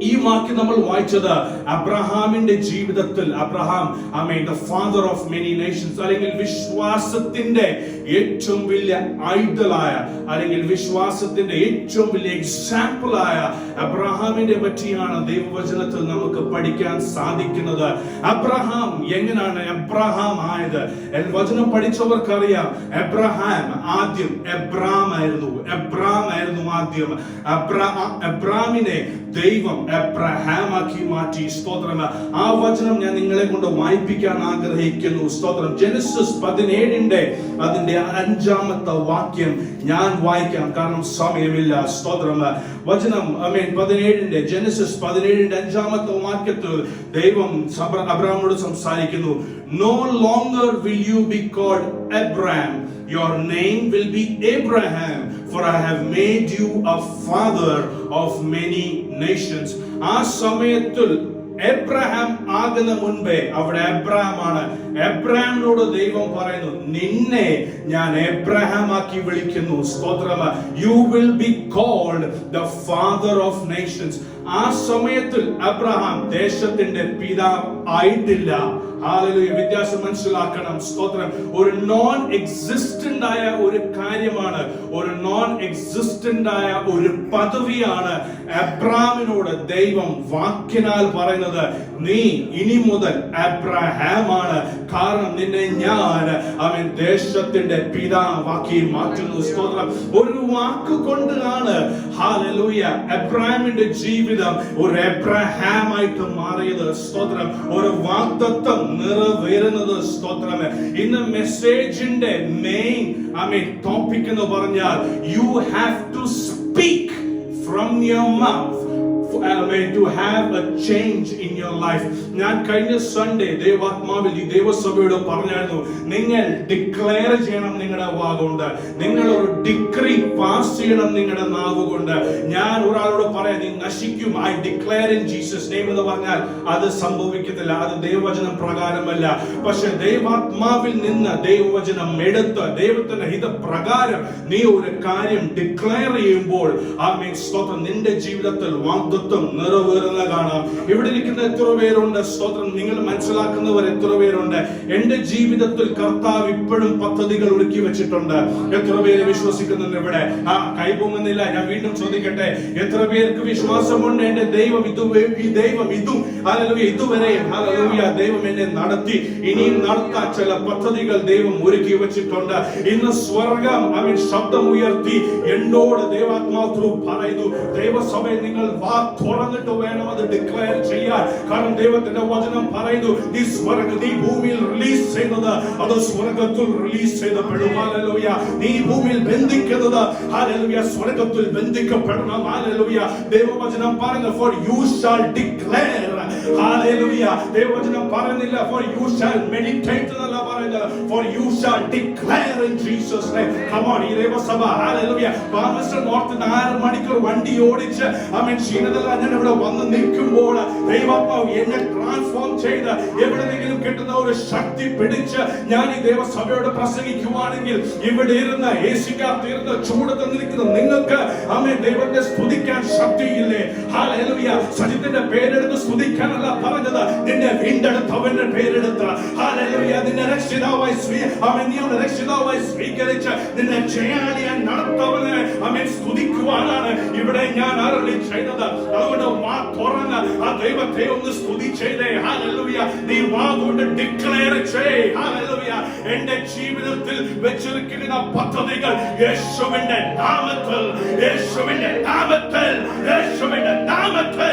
ഈ വാക്യം നമ്മൾ വായിച്ചത് അബ്രഹാമിന്റെ ജീവിതത്തിൽ Abraham the father of many Nations, അല്ലെങ്കിൽ വിശ്വാസത്തിന്റെ ഏറ്റവും വലിയ ഐഡലായ, അല്ലെങ്കിൽ വിശ്വാസത്തിന്റെ ഏറ്റവും വലിയ എക്സാമ്പിൾ ആയ അബ്രഹാമിനെ പറ്റിയാണ് ദൈവവചനത്തിൽ നമുക്ക് പഠിക്കാൻ സാധിക്കുന്നത്. അബ്രഹാം എങ്ങനെയാണ് അബ്രഹാം ആയത്? വചനം പഠിച്ചവർക്കറിയാം, അബ്രഹാം ആദ്യം എബ്രാം ആയിരുന്നു ആദ്യം. എബ്രാമിനെ ദൈവം എബ്രഹാമാക്കി മാറ്റി. സ്തോത്രം. ആ വചനം ഞാൻ നിങ്ങളെ കൊണ്ട് വായിപ്പിക്കാൻ ആഗ്രഹിക്കുന്നു. സ്തോത്രം. ജെനസിസ് 17 അതിന്റെ 5-ാമത്തെ വാക്യം ഞാൻ വായിക്കാം, കാരണം സമയമില്ല. സ്തോത്രം. വചനം 17 ജെനസിസ് 17 5-ാമത്തെ വാക്യത്തിൽ ദൈവം അബ്രഹാമിനോട് സംസാരിക്കുന്നു. No longer will you be called Abram, your name will be Abraham, for I have made you a father of many nations. ആ സമയത്തിൽ എബ്രഹാം ആകുന്ന മുൻപേ അവിടെ എബ്രഹാമാണ്. എബ്രഹാമിനോട് ദൈവം പറയുന്നു, നിന്നെ ഞാൻ എബ്രഹാം ആക്കി വിളിക്കുന്നു. സ്തോത്രം. You will be called the father of nations. ആ സമയത്തിൽ അബ്രഹാം ദേശത്തിന്റെ പിതാവ് ആയിട്ടില്ല. ഹല്ലേലൂയ. വ്യത്യാസം മനസ്സിലാക്കണം. സ്തോത്രം. ഒരു നോൺ എക്സിസ്റ്റന്റ് ആയ ഒരു കാര്യമാണ്, ഒരു നോൺ എക്സിസ്റ്റന്റ് ആയ ഒരു പദവിയാണ് അബ്രഹാമിനോട് ദൈവം വാക്കിനാൽ പറയുന്നത്. നീ ഇനി മുതൽ അബ്രഹാം ആണ്, കാരണം നിന്നെ ഞാൻ ദേശത്തിന്റെ പിതാവാക്കി മാറ്റുന്നു. സ്തോത്രം. ഒരു വാക്ക് കൊണ്ടാണ് ഹല്ലേലൂയ അബ്രഹാമിന്റെ ജീവിതം ഒരു എബ്രഹാം ആയിട്ട് മാറിയത്. സ്തോത്രം. ഒരു വാഗ്ദത്തം നിറവേറുന്നത്. സ്തോത്രം. ഇന്ന് മെസ്സേജിന്റെ മെയിൻ ടോപ്പിക് എന്ന് പറഞ്ഞാൽ, you have to speak from your mouth to have a change in your life. ഞാൻ കഴിഞ്ഞ സൺഡേ ദൈവാത്മാവിൽ ഈ ദൈവസഭയോട് പറഞ്ഞായിരുന്നു, നിങ്ങൾ ഡിക്ലെയർ ചെയ്യണം നിങ്ങളുടെ വാഗുകൊണ്ട്, നിങ്ങൾ ഒരു ഡിക്രി പാസ് ചെയ്യണം നിങ്ങളുടെ നാവ് കൊണ്ട്. ഞാൻ ഒരാളോട് പറയാം, നീ നശിക്കും, I declare in Jesus name എന്ന് പറഞ്ഞാൽ അത് സംഭവിക്കത്തില്ല. അത് ദൈവവചനം പ്രകാരമല്ല. പക്ഷെ ദൈവാത്മാവിൽ നിന്ന് ദൈവവചനം എടുത്ത് ദൈവത്തിന്റെ ഹിതപ്രകാരം നീ ഒരു കാര്യം ഡിക്ലെയർ ചെയ്യുമ്പോൾ സ്തോത്രം, നിന്റെ ജീവിതത്തിൽ വാഗ്ദത്തം നിറവേറുന്ന കാണാം. ഇവിടെ ഇരിക്കുന്ന എത്ര പേരുണ്ട്? സ്തോത്രം. നിങ്ങൾ മനസ്സിലാക്കുന്നവർ എത്ര പേരുണ്ട്? എന്റെ ജീവിതത്തിൽ കർത്താവ് ഇപ്പോഴും പദ്ധതികൾ ഒരുക്കി വെച്ചിട്ടുണ്ട്. എത്ര പേര് വിശ്വസിക്കുന്നുണ്ട്? ഇവിടെ കൈപൊങ്ങുന്നില്ല. ഞാൻ വീണ്ടും ചോദിക്കട്ടെ, എത്ര പേർക്ക് വിശ്വാസമുണ്ട്? എന്റെ ദൈവം ഇതുവരെയും ഹല്ലേലൂയ ദൈവം എന്നെ നടത്തി, ഇനിയും നടത്താൻ ചില പദ്ധതികൾ ദൈവം ഒരുക്കി വെച്ചിട്ടുണ്ട്. ഇന്ന് സ്വർഗം ശബ്ദം ഉയർത്തി എന്നോട് ദൈവാത്മാവ് പറയുന്നു, ദൈവസഭയിൽ നിങ്ങൾ വാ തുറന്നിട്ട് വേണം അത് ഡിക്ലെയർ ചെയ്യാൻ. കാരണം ദൈവത്തിന്റെ വചനം പറയുന്നു, നീ ഭൂമിയിൽ റിലീസ് ചെയ്യുന്നത് അത് സ്വർഗത്തിൽ റിലീസ് ചെയ്യപ്പെടും. ഹല്ലേലൂയ. നീ ഭൂമിയിൽ ബന്ധിക്കുന്നത് ഹല്ലേലൂയ സ്വർഗത്തിൽ ബന്ധിക്കപ്പെടണം. ഹല്ലേലൂയ. ദൈവവചനം പറയുന്നു, for you shall declare. Hallelujah. ദൈവവചനം പറയുന്നില്ല for you shall meditate എന്നല്ല പറയുന്നത്, for you shall declare in Jesus name. Come on. ഈ ദൈവസഭ ഹല്ലേലൂയ പാസ്റ്റർ നോർത്ത് 6 മണിക്കൂർ വണ്ടി ഓടിച്ച് ക്ഷീണതല്ല ഞാൻ ഇവിടെ വന്ന് നിൽക്കുമ്പോൾ ദൈവാത്മാവ് എന്നെ ട്രാൻസ്ഫോം ചെയ്ത് എവിടെയെങ്കിലും കിട്ടുന്ന ഒരു ശക്തി പിടിച്ച് ഞാൻ ഈ ദൈവസഭയോട് പ്രസംഗിക്കുവാണെങ്കിൽ, ഇവിടെ ഇരുന്ന് ഏശിക്കാത്തിരുന്ന് ചൂട് തന്നിരിക്കുന്ന നിങ്ങൾക്ക് ദൈവത്തെ സ്തുതിക്കാൻ ശക്തിയില്ലേ? ഹല്ലേലൂയ. സജിത്തിന്റെ പേരെടുത്ത് സ്തുതിക്കാനല്ല പറഞ്ഞത്, നിന്നെ വീണ്ടെടുത്തവന്റെ പേരെടുത്ത് ഹല്ലേലൂയ നിന്നെ രക്ഷിതാവായി രക്ഷിതാവായി സ്വീകരിച്ച് നിന്നെ ജയാളിയായി നടത്തവനെ സ്തുതിക്കുവാനാണ് ഇവിടെ ഞാൻ അരുളി ചെയ്തത്. അതുകൊണ്ട് വാ തുറന്ന് ആ ദൈവത്തെ ഒന്ന് സ്തുതി ചെയ്തേ. ഹല്ലേലൂയ. നീ വാ കൊണ്ട് ഡിക്ലെയർ ചെയ്യ്. ഹല്ലേലൂയ. എന്റെ ജീവിതത്തിൽ വെച്ചിരിക്കുന്ന പദ്ധതികൾ യേശുവിന്റെ നാമത്തിൽ, യേശുവിന്റെ നാമത്തിൽ, യേശുവിന്റെ നാമത്തിൽ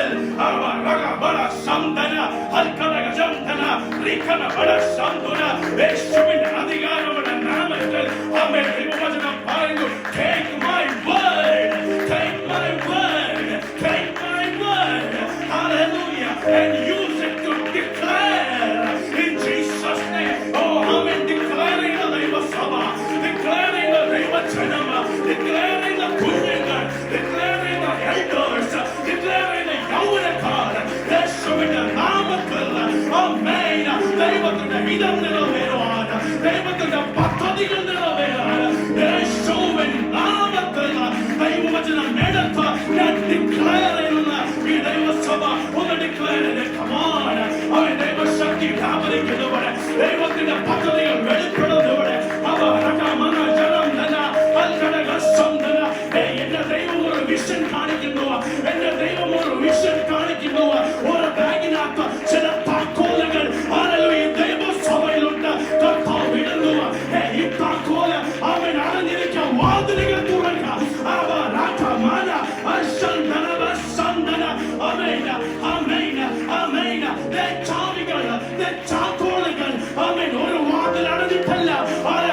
യേശുവിന്റെ അധികാരമുള്ള നാമത്തിൽ ദൈവവചനം പറയുന്നു, take my word, take my word, take my word, hallelujah, and use it to declare in Jesus name. Oh, amen. Declaring the name of Sabbath, declaring the name of Janama, declaring the Kunyagar, declaring the elders, declaring the Yavanakar, യേശുവിന്റെ നാമത്തിൽ ആമേൻ. ദൈവത്തിന്റെ ഹിതം നിറവേറുവാൻ, ദൈവത്തിന്റെ വാതിലുകൾ തുറക്കുക. അവരാകമാന അശന്തന സന്തന അമേന അമേന അമേന ചാവികൾ ചാത്തോളുകൾ അമേൻ. ഒരു വാതിൽ അടഞ്ഞിട്ടല്ല,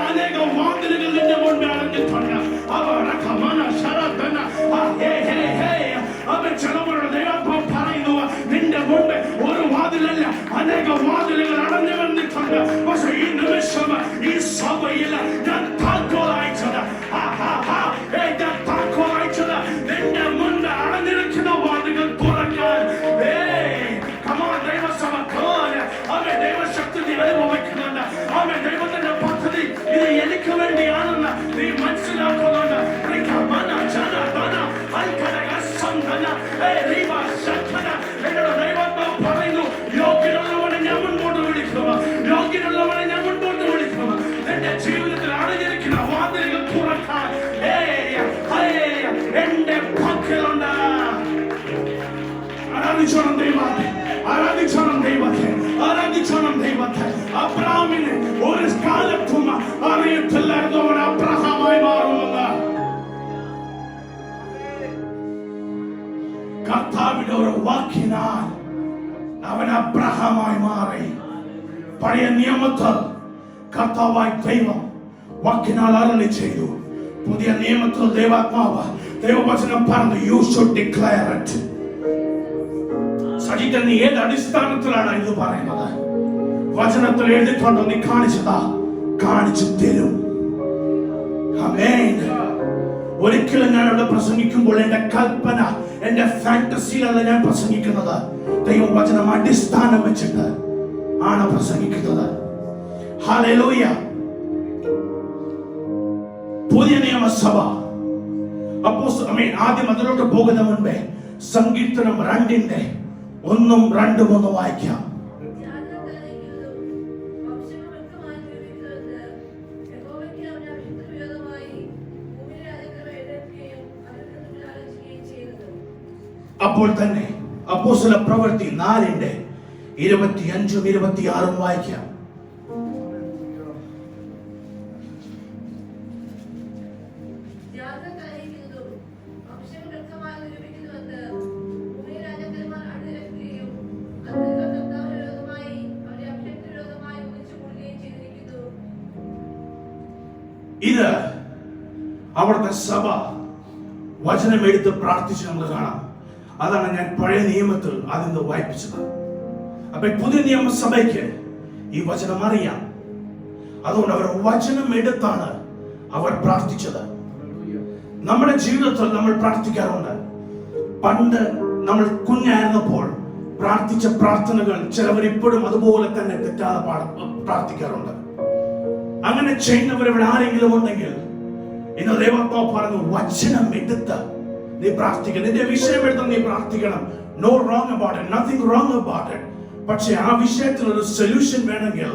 അനേകം വാതിലുകൾ നിന്റെ മുൻപേ അടഞ്ഞിട്ടുണ്ട്. അവരാകമാന ശരതന അവൻ ചിലവരുടെ ദൈവാത്മാവ് പറയുന്നു, നിന്റെ മുൻപ് ഒരു വാതിലല്ല അനേകം വാതിലുകൾ അടഞ്ഞു വന്നിട്ടുണ്ട്. പക്ഷെ ഈ നിമിഷം ഈ സഭയിൽ ഞാൻ താക്കോൽ അയച്ചത്, ഞാൻ താക്കോൽ അയച്ചത് നിന്റെ മുൻപ് അടഞ്ഞിരിക്കുന്ന വാതിലുകൾ തുറക്കാൻ. ദൈവസഭ അവൻ ദൈവശക്തി നീ അനുഭവിക്കുന്നുണ്ട്. അവൻ ദൈവത്തിന്റെ പദ്ധതി ഇത് എനിക്ക് വേണ്ടിയാണെന്ന് നീ മനസ്സിലാക്കുന്നുണ്ട്. എന്നോട് ദൈവം പറയുന്നു, യോഗ്യനുള്ളവനെ ഞാൻ മുൻപോട്ട് വിളിക്കുക, യോഗ്യനുള്ളവനെ ഞാൻ മുൻപോട്ട് വിളിക്കുക. എന്റെ ജീവിതത്തിൽ അടഞ്ഞിരിക്കുന്ന വാതിലുകൾ തുറക്കാൻ എന്റെ പക്കലുണ്ട്. ആരാധിച്ചോണം ദൈവത്തെ, ആരാധിച്ചോണം ദൈവത്തെ, ആരാധിച്ചോണം ദൈവത്തെ. അബ്രഹാമിന് ഒരു കാലത്തും അറിയത്തില്ലായിരുന്നു അവൻ അബ്രഹാമായി മാറുമെന്ന്. കർത്താവിന്റെ ഒരു വാക്കിനാൽ അവൻ അബ്രഹാമായി മാറി. പഴയ നിയമത്തിൽ കർത്താവായ ദൈവം വാക്കിനാൽ അരുളി ചെയ്തു. പുതിയ നിയമത്തിൽ ദൈവാത്മാവ് ദൈവവചനം പറഞ്ഞു, you should declare it. Sajitha, നീ ഏത് അടിസ്ഥാനത്തിലാണ് ഇത് പറയുന്നത്? വചനത്തിൽ എഴുതിക്കൊണ്ടോ? നീ കാണിച്ചതാ, കാണിച്ചു തരും. ആമേൻ. ഒരിക്കലും ഞാൻ അവിടെ പ്രസംഗിക്കുമ്പോൾ എന്റെ കൽപ്പന, എന്റെ ഫാന്റസിയിലല്ല ഞാൻ പ്രസംഗിക്കുന്നത്. ദൈവവചനം അടിസ്ഥാനം വെച്ചിട്ട് ആണ് പ്രസംഗിക്കുന്നത്. ഹല്ലേലൂയ. പുതിയ നിയമസഭ ആദ്യം അതിലോട്ട് പോകുന്ന മുൻപേ സങ്കീർത്തനം 2-ന്റെ 1-2 വായിക്കാം. അപ്പോൾ തന്നെ അപ്പോസ്തല പ്രവൃത്തി 4-ന്റെ 25-26 വായിക്കാം. ഇത് അവിടുത്തെ സഭ വചനം എടുത്ത് പ്രാർത്ഥിച്ച് നമ്മൾ കാണാം. അതാണ് ഞാൻ പഴയ നിയമത്തിൽ അതിന് വായിപ്പിച്ചത്. അപ്പൊ പുതിയ നിയമസഭയ്ക്ക് ഈ വചനം അറിയാം. അതുകൊണ്ട് അവർ വചനം എടുത്താണ് അവർ പ്രാർത്ഥിച്ചത്. നമ്മുടെ ജീവിതത്തിൽ നമ്മൾ പ്രാർത്ഥിക്കാറുണ്ട്. പണ്ട് നമ്മൾ കുഞ്ഞായിരുന്നപ്പോൾ പ്രാർത്ഥിച്ച പ്രാർത്ഥനകൾ ചിലവർ ഇപ്പോഴും അതുപോലെ തന്നെ തെറ്റാതെ പ്രാർത്ഥിക്കാറുണ്ട്. അങ്ങനെ ചെയ്യുന്നവർ ഇവിടെ ആരെങ്കിലും ഉണ്ടെങ്കിൽ ഇന്ന് ദൈവാത്മാവ് പറഞ്ഞു, വചനം എടുത്ത് നീ പ്രാർത്ഥിക്കണം. നിന്റെ വിഷയം എടുത്ത് നീ പ്രാർത്ഥിക്കണം. No wrong about it, nothing wrong about it. പക്ഷെ ആ വിഷയത്തിൽ ഒരു സൊല്യൂഷൻ വേണമെങ്കിൽ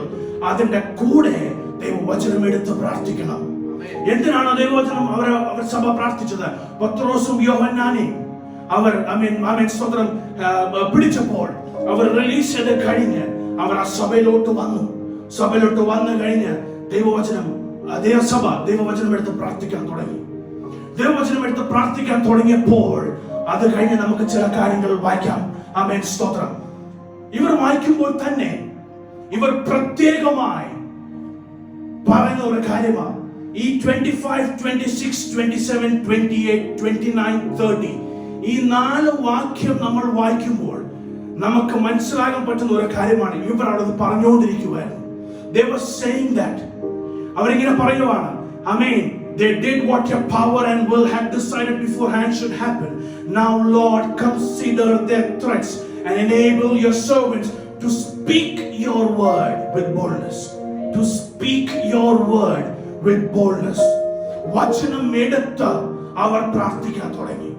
അതിന്റെ കൂടെ ദൈവവചനം എടുത്ത് പ്രാർത്ഥിക്കണം. എന്തിനാണ് ദൈവവചനം അവർ സഭ പ്രാർത്ഥിച്ചത്? പത്രോസും യോഹന്നാനെയും അവർ സ്തോത്രം പിടിച്ചപ്പോൾ അവർ റിലീസ് ചെയ്ത് കഴിഞ്ഞ് അവർ ആ സഭയിലോട്ട് വന്നു കഴിഞ്ഞ് ദൈവവചനം എടുത്ത് പ്രാർത്ഥിക്കാൻ തുടങ്ങി. ദൈവവചനം എടുത്ത് പ്രാർത്ഥിക്കാൻ തുടങ്ങിയപ്പോൾ അത് കഴിഞ്ഞ് നമുക്ക് ചില കാര്യങ്ങൾ വായിക്കാം. ആമേൻ, സ്തോത്രം. ഇവർ വായിക്കുമ്പോൾ തന്നെ ഇവർ പ്രത്യേകമായി പറയുന്ന ഒരു കാര്യമാണ്. ഈ 25, 26, 27, 28, 29, 30 ഈ 4 വാക്യം നമ്മൾ വായിക്കുമ്പോൾ നമുക്ക് മനസ്സിലാകാൻ പറ്റുന്ന ഒരു കാര്യമാണ്. ഇവർ അവിടെ പറഞ്ഞുകൊണ്ടിരിക്കുവായിരുന്നു. They were saying that. അവരിങ്ങനെ പറയുവാണ്, ആമേൻ, they did what your power and will had decided beforehand should happen. Now Lord, consider their threats and enable your servants to speak your word with boldness. To speak your word with boldness. വചനം എടുത്ത് അവർ പ്രാർത്ഥിക്കാൻ തുടങ്ങി.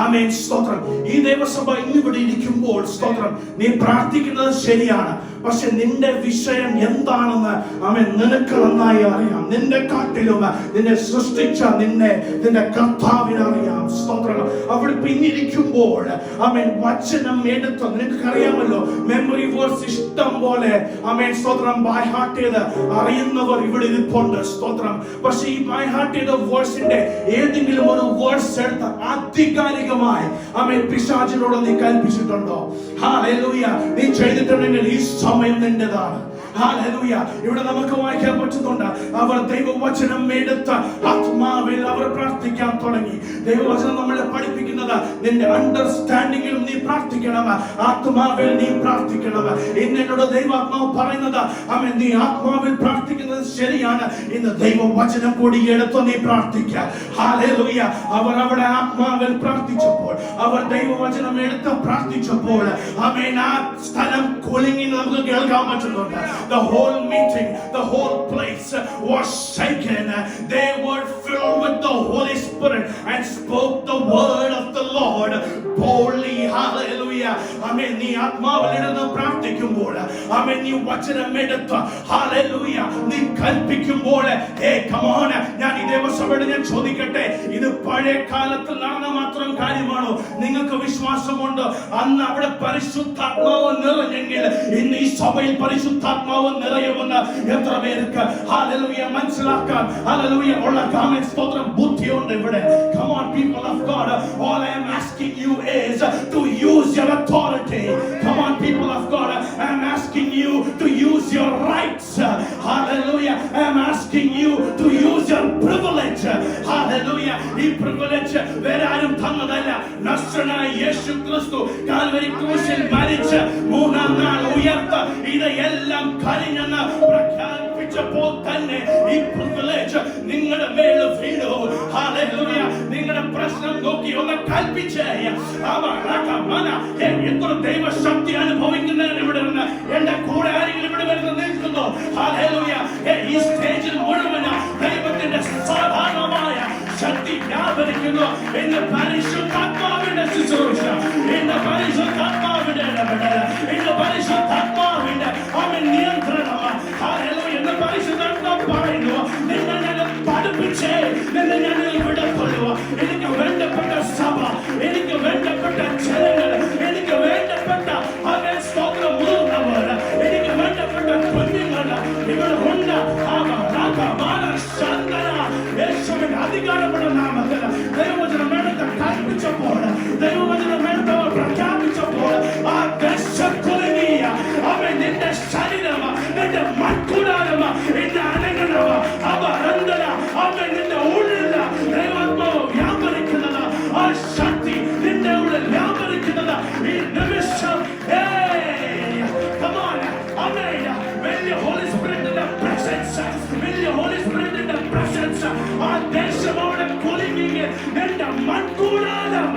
ആമേൻ, സ്തോത്രം. ഈ ദേവസഭ ഇന്നിവിടെ ഇരിക്കുമ്പോൾ സ്തോത്രം, നീ പ്രാർത്ഥിക്കുന്നത് ശരിയാണ്. പക്ഷെ നിന്റെ വിഷയം എന്താണെന്ന് ആമേൻ നിനക്ക് നന്നായി അറിയാം. നിന്റെ കാട്ടിലും നിന്നെ സൃഷ്ടിച്ച നിന്റെ കർത്താവിനെ അറിയാം. സ്തോത്രം. അവിടെ പിന്നിരിക്കുമ്പോൾ ആമേൻ വചനം എടുത്ത് നിനക്കറിയാമല്ലോ, മെമ്മറി വേഴ്സ് ഇഷ്ടം പോലെ ആമേൻ സ്തോത്രം ബൈ ഹാർട്ട് ചെയ്ത് അറിയുന്നവർ ഇവിടെ ഇരിപ്പുണ്ട്. സ്തോത്രം. പക്ഷെ ഈ ബൈ ഹാർട്ട് ചെയ്ത വേഴ്സിന്റെ ഏതെങ്കിലും ഒരു വേഴ്സ് എടുത്ത് ആധികാരികമായി ആമേൻ പിശാചിനോട് നീ കൽപ്പിച്ചിട്ടുണ്ടോ? ഹല്ലേലൂയ. നീ ചെയ്തിട്ടുണ്ടെങ്കിൽ ഈ സമയം നിന്റേതാണ്. ഹല്ലേലൂയ. ഇവിടെ നമുക്ക് വായിക്കാൻ പറ്റുന്നുണ്ട്, അവർ ദൈവവചനം എടുത്ത് ആത്മാവിൽ അവർ പ്രാർത്ഥിക്കാൻ തുടങ്ങി. ദൈവവചനം നമ്മളെ പഠിപ്പിക്കുന്നത് നിന്റെ അണ്ടർസ്റ്റാൻഡിംഗിലും നീ പ്രാർത്ഥിക്കണം, ആത്മാവിൽ നീ പ്രാർത്ഥിക്കണം. എന്നോട് ദൈവാത്മാവ് പറയുന്നത് ആമേൻ, നീ ആത്മാവിൽ പ്രാർത്ഥിക്കുന്നത് ശരിയാണ്. ഇന്ന് ദൈവവചനം കൂടി എടുത്ത് നീ പ്രാർത്ഥിക്കുക. ഹല്ലേലൂയ. അവർ അവിടെ ആത്മാവിൽ പ്രാർത്ഥിച്ചപ്പോൾ, അവർ ദൈവവചനം എടുത്ത് പ്രാർത്ഥിച്ചപ്പോൾ ആമേൻ ആ സ്ഥലം കുലുങ്ങി നമുക്ക് കേൾക്കാൻ പറ്റുന്നുണ്ട്. The whole meeting, the whole place was shaken. They were filled with the Holy Spirit and spoke the word of the Lord boldly. Hallelujah. Amen. നീ ആത്മാവിൽ ഇരുന്ന് പ്രാർത്ഥിക്കുമ്പോൾ, ആമേൻ, നീ വചനം എടുത്ത് ഹല്ലേലൂയ നീ കൽപ്പിക്കുമ്പോൾ, come on, ഞാൻ ഈ ദേവസഭയോട് ഞാൻ ചോദിക്കട്ടെ, ഇത് പഴയ കാലത്ത് നടന്ന മാത്രം കാര്യമാണോ? നിങ്ങൾക്ക് വിശ്വാസമുണ്ട് അന്ന് അവിടെ പരിശുദ്ധാത്മാവ് നിറഞ്ഞെങ്കിൽ ഇന്ന് ഈ സഭയിൽ പരിശുദ്ധാത്മാവ് നിറയുമെന്ന് എത്ര പേർക്ക് ഹല്ലേലൂയ മനസ്സിലാക്കാൻ ഹല്ലേലൂയ ഉള്ള കാമൻ സ്തോത്രം ബുദ്ധിയുണ്ട് ഇവിടെ? Come on, people of God, all I am asking you is to use your authority. Come on, people of God, I am asking you to use your rights. Hallelujah. I am asking you to use your privilege. Hallelujah. ഈ privilege വേറെ ആരും തന്നതല്ല. നസ്രനായ യേശു ക്രിസ്തു Calvary ക്രൂശിൽ മരിച്ച് മൂന്നാം നാൾ ഉയർത്ത ഇതെല്ലാം കഴിഞ്ഞെന്ന് പ്രഖ്യാപിച്ചപ്പോൾ തന്നെ ഈ privilege നിങ്ങളുടെ മേൽ വീണു. ഹല്ലേലൂയ. നിങ്ങളുടെ പ്രശ്നം നോക്കി ഒന്ന് കൽപ്പിച്ചേ. എത്ര ദൈവശക്തി അനുഭവിക്കുന്നതിന് ഇവിടെ നിന്ന് എന്റെ കൂടെ ആരെങ്കിലും ഇവിടെ വരുന്ന നിൽക്കുന്നു? ഹല്ലേലൂയ. ഈ സ്റ്റേജിൽ മുഴുവൻ ദൈവത്തിന്റെ സാധാരണമായ ശക്തി വ്യാപരിക്കുന്നു. ഇന്ന് പരിശുദ്ധാത്മാവിന്റെ ശുശ്രൂഷ, ഇന്ന് പരിശുദ്ധാത്മാവിന്റെ ഇടപെടൽ, ഇന്ന് പരിശുദ്ധാത്മാവിന്റെ അവൻ നിയന്ത്രണം. ഹല്ലേലൂയ. ഇന്ന് പരിശുദ്ധാത്മാവ് പറയുന്നു, നിന്നെ ഞാൻ പഠിപ്പിച്ചേ, നിന്നെ ഞാൻ വിടപ്പെടുക. എനിക്ക് വേണ്ടപ്പെട്ട സഭ, എനിക്ക് വേണ്ടപ്പെട്ട ജനങ്ങൾ, എനിക്ക് വേണ്ടപ്പെട്ട അവൻ സ്തോത്രം മുതിർന്നവർ, എനിക്ക് വേണ്ടപ്പെട്ട കുഞ്ഞുങ്ങൾ ഇവിടെ ഉണ്ട്. യേശുവിന്റെ അധികാരമുള്ള നാമത്തിൽ ദൈവവചനം എടുത്ത് കൽപ്പിച്ചപ്പോൾ, ദൈവവചനം എടുത്ത് അവർ പ്രഖ്യാപിച്ചപ്പോൾ ആ ദേശക്കുലങ്ങിയ അവൻ നിന്റെ ശരീരം, നിന്റെ മൺകൂടാരം, നിന്റെ അനങ്ങണവ അവരന്തര അവൻ നിന്റെ ഉള്ളിൽ ദൈവാത്മാവ് വ്യാപരിക്കുന്നത്, ആ ശക്തി നിന്റെ ഉള്ളിൽ വ്യാപരിക്കുന്നത് ഈ നിമിഷം. Come on, amen. When the Holy Spirit in the presence, when the Holy Spirit in the presence, ആ ദേശമോടെ കുലുങ്ങി നിന്റെ മൺകൂടാരം,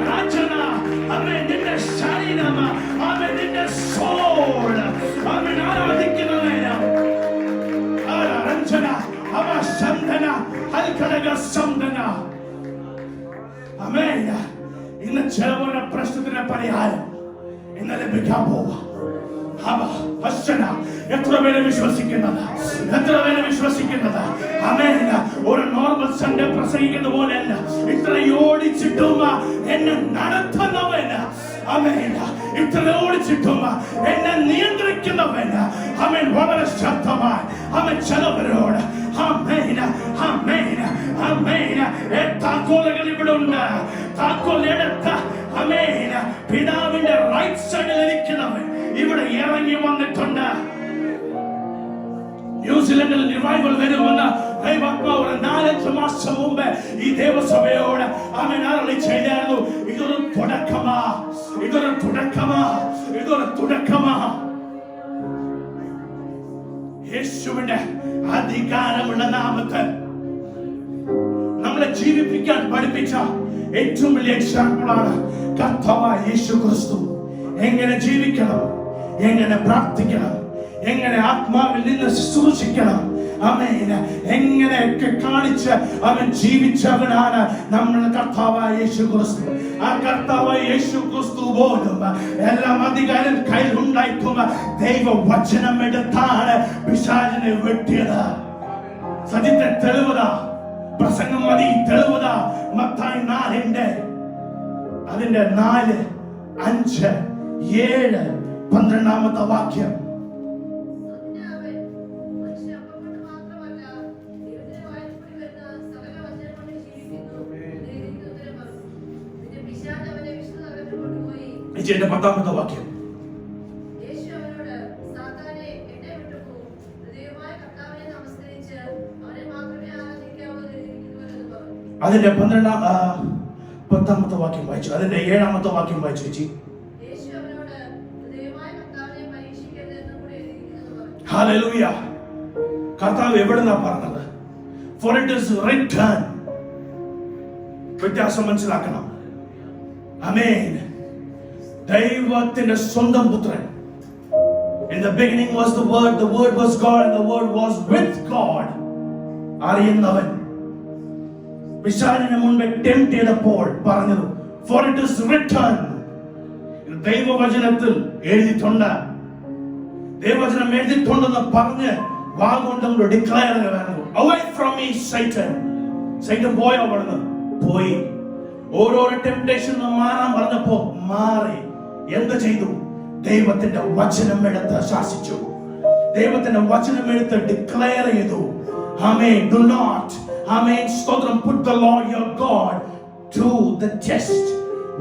രാജന അവൻ നിന്റെ ശരീരം, അവൻ നിന്റെ സോൾ, അവൻ ആരാധിക്കുന്നവന രഞ്ജന അവ ശന്തന ഹൽക്കടക സന്തന. അമേൻ. ഇന്ന് ചിലവരുടെ പ്രശ്നത്തിന് പരിഹാരം ഇന്ന് ലഭിക്കാൻ പോവാ. എത്ര പേര് വിശ്വസിക്കുന്നത്? എത്ര പേര് വിശ്വസിക്കുന്നത്? അമേൻ. ഒരു നോർമൽ സൺഡേ പ്രസംഗിക്കുന്ന പോലെയല്ല, ഇത്ര ഓടിച്ചിട്ടും എന്നെ നടത്തുന്നവൻ, അമേൻ, ഇത്ര ഓടിച്ചിട്ടും എന്നെ നിയന്ത്രിക്കുന്നവൻ, അമേൻ, വളരെ ശക്തമായി അവൻ ചിലവരോട് അമേൻ അമേൻ അമേൻ താക്കോലുകൾ ഇവിടെ ഉണ്ട്. താക്കോൽ എടുത്ത അമേൻ പിതാവിന്റെ റൈറ്റ് സൈഡിൽ ഇരിക്കുന്നവൻ ഇവിടെ ഇറങ്ങി വന്നിട്ടുണ്ട്. ന്യൂസിലൻഡിൽ റിവൈവൽ വരുമെന്ന് ദൈവാത്മാവ് 4-5 മാസം മുമ്പ് ഈ ദേവസഭയോട് അവൻ അരുളി ചെയ്തായിരുന്നു. ഇതൊരു തുടക്കമാ, ഇതൊരു തുടക്കമാ, ഇതൊരു തുടക്കമാ. യേശുവിന്റെ അധികാരമുള്ള നാമത്തിൽ നമ്മളെ ജീവിപ്പിക്കാൻ പഠിപ്പിച്ച ഏറ്റവും വലിയ എക്സാമ്പിളാണ് കർത്താവായ യേശു ക്രിസ്തു. എങ്ങനെ ജീവിക്കണം, എങ്ങനെ പ്രാർത്ഥിക്കണം, എങ്ങനെ ആത്മാവിൽ നിന്ന് ശുശ്രൂഷിക്കണം, ആമേൻ എങ്ങനെയൊക്കെ കാണിച്ച് അവൻ ജീവിച്ചവനാണ് നമ്മുടെ കർത്താവായ യേശു ക്രിസ്തു. ആ കർത്താവായ യേശു ക്രിസ്തു പോലും എല്ലാം അധികാരം കയ്യിലുണ്ടായിട്ടും ദൈവവചനം എടുത്താണ് പിശാചിനെ വെട്ടിയത്. സത്യത്തെ തെളിവതാ, പ്രസംഗം മതി തെളിവതാ. മത്തായി 4 അതിന്റെ 4, 5, 7, 12 വാക്യം. ഇതിന്റെ 10 വാക്യം. അതിന്റെ 10 വാക്യം വായിച്ചു. അതിന്റെ 7 വാക്യം വായിച്ചു ചേച്ചി. ഹല്ലേലൂയ. കർത്താവ് എവിടുന്നാ പറഞ്ഞത്? For it is written. വ്യത്യാസം മനസ്സിലാക്കണം. ആമേൻ. ദൈവത്തിന്റെ സ്വന്തം പുത്രൻ. In the beginning was the word was God, and the word was with God. അറിയുന്നവൻ പിശാചിനെ മുൻപേ ടെംപ്റ്റ് ചെയ്തപ്പോൾ പറഞ്ഞത് for it is written. ദൈവവചനത്തിൽ എഴുതിയിട്ടുണ്ട്. ദൈവവചനം എഴുതിയിട്ടുണ്ടെന്ന് പറഞ്ഞ് വാഗൊണ്ട് ഡിക്ലെയർ ചെയ്യുന്നു. Away from me Satan. Satan പോയോ? അവിടുന്ന് പോയി. ഓരോരോ ടെംപ്റ്റേഷൻ മാറാൻ പറഞ്ഞപ്പോ മാറി. എന്ത് ചെയ്തു? ദൈവത്തിന്റെ വചനം എടുത്ത് ശാസിച്ചു. ദൈവത്തിന്റെ വചനം എടുത്ത് ഡിക്ലെയർ ചെയ്തു. Amen. Do not, amen, സ്തോത്രം, put the Lord your God to the test.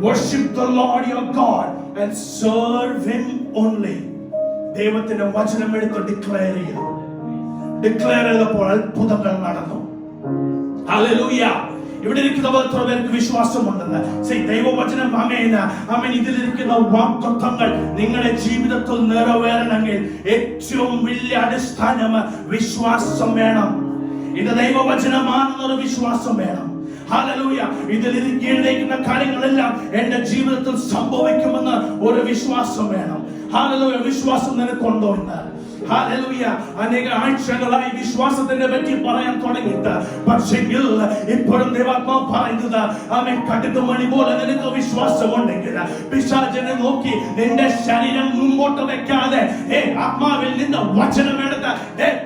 Worship the Lord your God and serve him only. ദൈവത്തിന്റെ വചനം എടുത്ത് ഡിക്ലെയർ ചെയ്തു. ഡിക്ലെയർ ചെയ്തപ്പോൾ അത്ഭുതങ്ങൾ നടന്നു. ഹല്ലേലൂയ. ഇവിടെ ഇരിക്കുന്നവർ എത്ര പേർക്ക് വിശ്വാസമുണ്ടെന്ന്? ദൈവവചനം ആമേൻ ഇതിലിരിക്കുന്ന വാഗ്ദത്തങ്ങൾ നിങ്ങളുടെ ജീവിതത്തിൽ നിറവേറണമെങ്കിൽ ഏറ്റവും വലിയ അടിസ്ഥാനം വിശ്വാസം വേണം. ഇത് ദൈവവചനമാണെന്നൊരു വിശ്വാസം വേണം. ഹല്ലേലൂയ. ഇതിൽ എഴുതിയിരിക്കുന്ന കാര്യങ്ങളെല്ലാം എന്റെ ജീവിതത്തിൽ സംഭവിക്കുമെന്ന് ഒരു വിശ്വാസം വേണം. ഹല്ലേലൂയ. വിശ്വാസം നിനക്കുണ്ടോ എന്ന്? ഹല്ലേലൂയ. അനേക ആഴ്ചകളായി വിശ്വാസത്തിനെ പറ്റി പറയാൻ തുടങ്ങിയിട്ട് പക്ഷെങ്കിൽ ഇപ്പോഴും ദൈവാത്മാവ് പറയുന്നത് ആമേൻ കടുകുമണി പോലെ നിനക്ക് വിശ്വാസമുണ്ടെങ്കിൽ പിശാചിനെ നോക്കി നിന്റെ ശരീരം മുമ്പോട്ട് വെക്കാതെ ആത്മാവിൽ നിന്ന് വചനം എടുത്ത്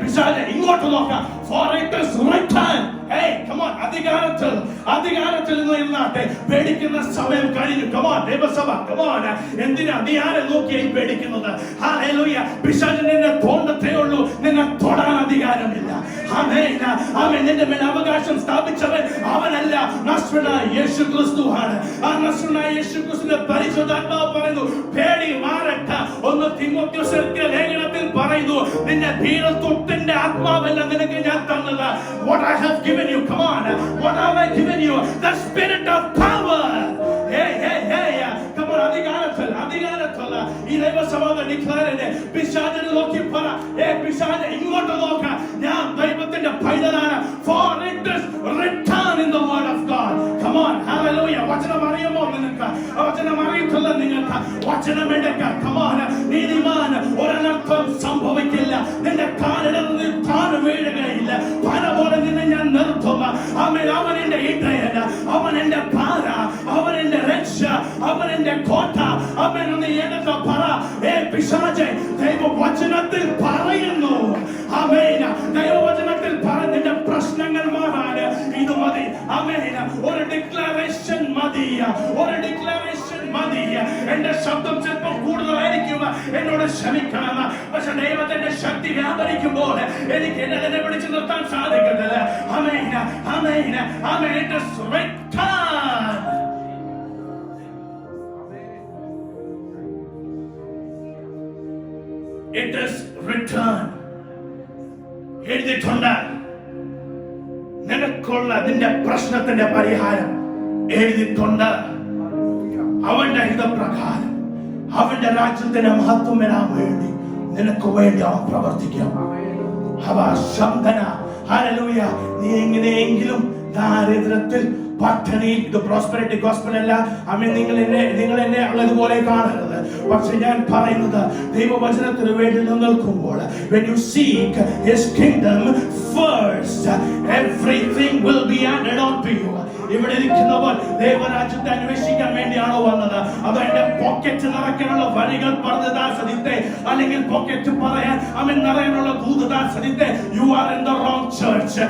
പിശാചെ ഇങ്ങോട്ട് നോക്കാം. For it is written. Hey, come on. അധികാരത്തിൽ നിന്ന് ഇരുന്നാട്ടെ. പേടിക്കുന്ന സമയം കഴിഞ്ഞു. Come on, ദൈവസഭ. Come on. എന്തിനാ നീ ആരെ നോക്കിയായി പേടിക്കുന്നത്? ഹല്ലേലൂയ. പിശാചിനെ നിന്നെ തോണ്ടത്തേ ഉള്ളൂ, നിന്നെ തൊടാൻ അധികാരമില്ല. ആമേൻ. ആമേൻ. നിന്റെ മേൽ അവകാശം സ്ഥാപിച്ചവൻ അവനല്ല, നസ്രനായ യേശു ക്രിസ്തുവാണ്. ആ നസ്രനായ യേശു ക്രിസ്തുവിന്റെ പരിശുദ്ധാത്മാവ് പറയുന്നു പേടി മാറട്ടെ. 1 തിമോഥെയോസിന്റെ ലേഖനത്തിൽ പറയുന്നു നിന്റെ ധീരത്വത്തിന്റെ ആത്മാവല്ല നിനക്ക് ഞാൻ തന്നത്. What I have given you, come on, what have I given you? The spirit of power. Hey, come on. അധികാരത്തിൽ ഈ ദൈവസഭ ഡിക്ലെയർ ചെയ്ത് പിശാചിനെ നോക്കി പറ, പിശാചെ ഇങ്ങോട്ട് നോക്ക, ഞാൻ ദൈവത്തിന്റെ പൈതലാണ്. For it is written in the word of God. Come on, hallelujah. വചനം അറിയുമോ നിനക്ക്? വചനം അറിയിട്ടില്ല നിങ്ങൾക്ക്? വചനം എടുക്ക. Come on. നീതിമാൻ ഒരനർത്ഥം സംഭവിക്കില്ല. നിന്റെ കാലിടന്ന് താഴെ വീഴുകയില്ല. പല പോലെ നിന്നെ ഞാൻ നിർത്തും. അവൻ എന്റെ ഇടയൻ, അവൻ എന്റെ പാറ, അവൻ എന്റെ രക്ഷ, അവൻ എന്റെ കോട്ട. അവൻ ഏതൊക്കെ പറ പിശാചെ ദൈവവചനത്തിൽ പറയുന്നു. ആമേൻ. ദൈവവചനത്തിൽ പറഞ്ഞ പ്രശ്നങ്ങൾ മാറാൻ ഇത് മതി. ആമേൻ. ഒരു ഡിക്ലറേഷൻ മതി. എന്റെ ശബ്ദം ചിലപ്പോൾ കൂടുതലായിരിക്കും, എന്നോട് ക്ഷമിക്കണം. പക്ഷെ ദൈവത്തിന്റെ ശക്തി വ്യാപരിക്കുമ്പോൾ എനിക്ക് എന്നെ തന്നെ പിടിച്ചു നിർത്താൻ സാധിക്കുന്നില്ല. ആമേൻ. ആമേൻ. ആമേൻ. It is written. It is written. എഴുതിയിട്ടുണ്ട്. നിനക്കുള്ള നിന്റെ പ്രശ്നത്തിന്റെ പരിഹാരം എഴുതിയിട്ടുണ്ട്. അവന്റെ ഹിതപ്രകാരം അവന്റെ രാജ്യത്തിന്റെ മഹത്വം വരാൻ വേണ്ടി നിനക്ക് വേണ്ടി അവൻ പ്രവർത്തിക്കും. ഹല്ലേലൂയ. നീ എങ്ങനെയെങ്കിലും ദാരിദ്ര്യത്തിൽ പട്ടണിയിൽ ഇത് പ്രോസ്പെരിറ്റി ഗോസ്പൽ അല്ല. ആമേൻ. നിങ്ങൾ എന്നെ ഉള്ളതുപോലെ കാണരുത്. പക്ഷെ ഞാൻ പറയുന്നത് ദൈവവചനത്തിന് വേണ്ടി നിൽക്കുമ്പോൾ when you seek his kingdom first, everything will be added on to you. ഇവിടെ ഇരിക്കുന്നവർ ദൈവരാജ്യത്തെ അന്വേഷിക്കാൻ വേണ്ടിയാണോ വന്നത്? അതോ എന്റെ പോക്കറ്റ് നിറയ്ക്കാനുള്ള വഴികൾ പറഞ്ഞതാ സതിത്തെ, അല്ലെങ്കിൽ പോക്കറ്റ് പറയാൻ നിറയാനുള്ള ദൂതതാ സതിത്തെ? You are in the wrong church.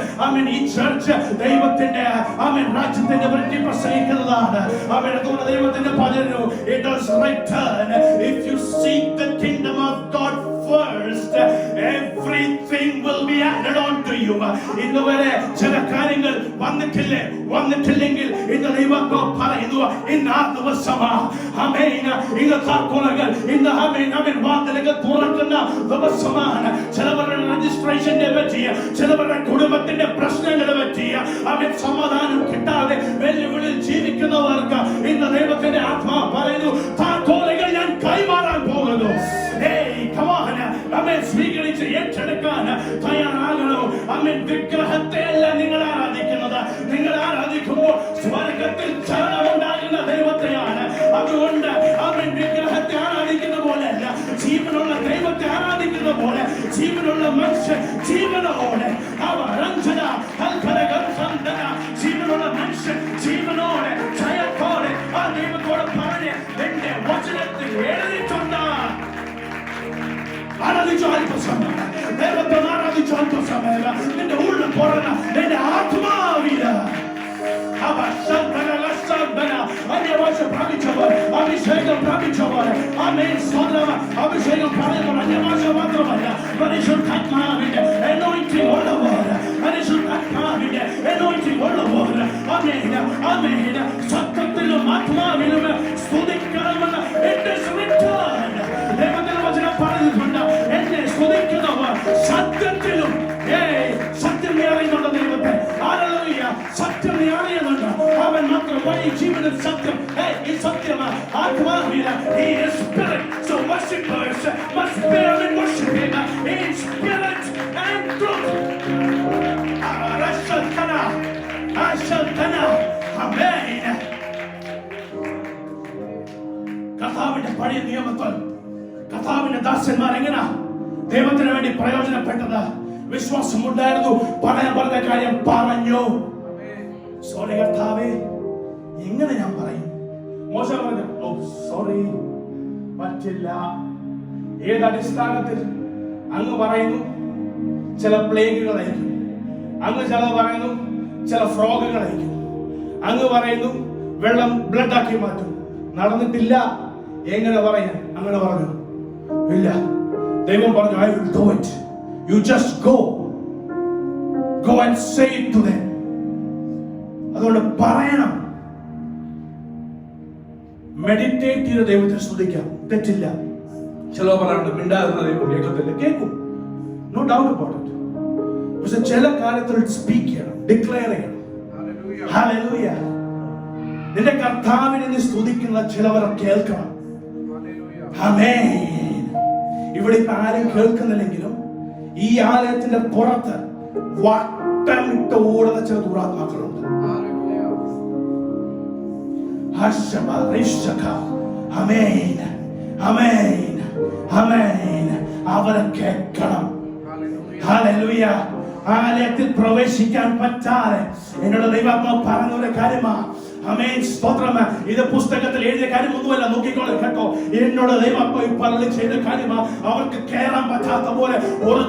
ഈ ചർച്ച് ദൈവത്തിന്റെ രാജ്യത്തിന്റെ പറ്റി പ്രസംഗിക്കുന്നതാണ്. അതുകൊണ്ട് ദൈവത്തിന്റെ പറഞ്ഞു, it does return if you seek the kingdom of God first, everything will be added on to you. ഇന്നുവരെ ചില കാര്യങ്ങൾ വന്നിട്ടില്ലെങ്കിൽ ഇന്ന് ദൈവം പറയുന്നു, ഇന്ന് ആ ദിവസമാ. ഇന്ന് താക്കോലുകൾ, ഇന്ന് വാതിലുകൾ തുറക്കുന്ന ദിവസമാണ്. ചിലവരുടെ രജിസ്ട്രേഷന്റെ പറ്റി, ചിലവരുടെ കുടുംബത്തിന്റെ പ്രശ്നങ്ങളെ പറ്റി സമാധാനം കിട്ടാതെ വെല്ലുവിളിയിൽ ജീവിക്കുന്നവർക്ക് ഇന്ന് ദൈവത്തിന്റെ ആത്മാ പറയുന്നു, താക്കോലുകൾ ഞാൻ കൈമാറാൻ പോകുന്നു. സ്വീകരിച്ച് ഏറ്റെടുക്കാൻ തയ്യാറാകണോ? വിഗ്രഹത്തെ അല്ല നിങ്ങൾ ആരാധിക്കുന്നത്. നിങ്ങൾ ആരാധിക്കുമ്പോൾ സ്വർഗത്തിൽ ചലനമുണ്ടാകുന്ന ദൈവത്തെയാണ്. അതുകൊണ്ട് വിഗ്രഹത്തെ ആരാധിക്കുന്ന പോലെ അല്ല, ജീവനുള്ള ദൈവത്തെ ആരാധിക്കുന്ന പോലെ ജീവനുള്ള മനുഷ്യൻ ജീവനോടെ ജീവനുള്ള മനുഷ്യൻ ജീവനോടെ ജയത്തോടെ ആ ദൈവത്തോടെ പറഞ്ഞ് എന്റെ വചനത്തിൽ എഴുതിയിട്ടുണ്ട്. ആരാധിച്ചു അല്പസമയം, ദൈവത്തെ ആരാധിച്ചു അല്പസമയം. നിന്റെ ഉള്ളിൽ തുറന്ന നിന്റെ ആത്മാവില് അന്യഭാഷ പ്രാപിച്ചവർ, അഭിഷേകം പ്രാപിച്ചവർ, അഭിഷേകം പറയുമ്പോൾ അന്യഭാഷ മാത്രമല്ല, പരിശുദ്ധാത്മാവിന്റെ anointing ഉള്ളവർ, പരിശുദ്ധാത്മാവിന്റെ anointing ഉള്ളവർ സത്യത്തിലും ആത്മാവിലും സ്തുതിക്കണമെന്ന് it is written. ദൈവത്തിന്റെ വചനം പറഞ്ഞിട്ടുണ്ട്, എന്നെ സ്തുതിക്കുന്നവർ സത്യത്തിലും. സത്യം നീ അറിയുന്നുണ്ട് ദൈവത്തെ. ഹല്ലേലൂയ. സത്യം നീ അറിയുന്നുണ്ട്. അവൻ മാത്രം വഴി, ജീവനും സത്യം. ഈ സത്യമാണ് ആത്മാവിന്. He is spirit. So worshipers must bear and worship him in spirit and truth. Amen. കർത്താവിന്റെ പഴയ നിയമത്തിൽ കർത്താവിന്റെ ദാസന്മാർ എങ്ങനെ ദൈവത്തിന് വേണ്ടി പ്രയോജനപ്പെട്ടത്? വിശ്വാസമുണ്ടായിരുന്നു, പറയാൻ പറഞ്ഞ കാര്യം പറഞ്ഞു. സോറി കർത്താവേ, എങ്ങനെ ഞാൻ പറയും? മോശ പറഞ്ഞു, ഓ സോറി പറ്റില്ല. ഏത് അടിസ്ഥാനത്തിൽ? അങ്ങ് പറയുന്നു ചില പ്ലേഗുകളായിരിക്കും, അങ്ങ് ചില പറയുന്നു ചില ഫ്രോഗുകളായിരിക്കും, അങ്ങ് പറയുന്നു വെള്ളം ബ്ലഡ് ആക്കി മാറ്റും. നടന്നിട്ടില്ല. എങ്ങനെ പറയാൻ? അങ്ങനെ പറഞ്ഞു ഇല്ല. ദൈവം പറഞ്ഞു, I will do it. You just go and say it to them. അതുകൊണ്ട് പറയണം. മെഡിറ്റേറ്റ് ചെയ്ത് ദൈവത്തെ സ്തുതിക്കാം, തെറ്റില്ല. ചില പറയാണ്ട് മിണ്ടാകുന്ന ദൈവം കേൾക്കത്തില്ല, കേൾക്കും, നോ ഡൗട്ട് അബൌട്ട് ഇറ്റ്. പക്ഷെ ചില കാര്യത്തിൽ സ്പീക്ക് ചെയ്യണം, ഡിക്ലെയർ ചെയ്യണം. ഹല്ലേലൂയ. നിന്റെ കർത്താവിനെ നീ സ്തുതിക്കുന്ന ചിലവർ കേൾക്കണം. ആമേൻ. ഇവിടെ ഇപ്പൊ ആരും കേൾക്കുന്നില്ലെങ്കിലും ഈ ആലയത്തിന്റെ പുറത്ത് വട്ടമിട്ട് ഓടുന്ന ചില ദുരാത്മാക്കളുണ്ട്. അവരെ കേൾക്കണം. ഹല്ലേലൂയ. ആലയത്തിൽ പ്രവേശിക്കാൻ പറ്റാതെ എന്നോട് ദൈവാത്മാവ് പറഞ്ഞ ഒരു കാര്യമാണ്. ആമേൻ, സ്തോത്രം. ഇത് പുസ്തകത്തിൽ എഴുതിയ കാര്യമൊന്നുമല്ല, നോക്കിക്കോളെ കേട്ടോ. എന്നോട് ദൈവാത്മാവ് പറഞ്ഞു ചെയ്ത കാര്യമാണ്. അവർക്ക് കയറാൻ പറ്റാത്ത പോലെ ഒരു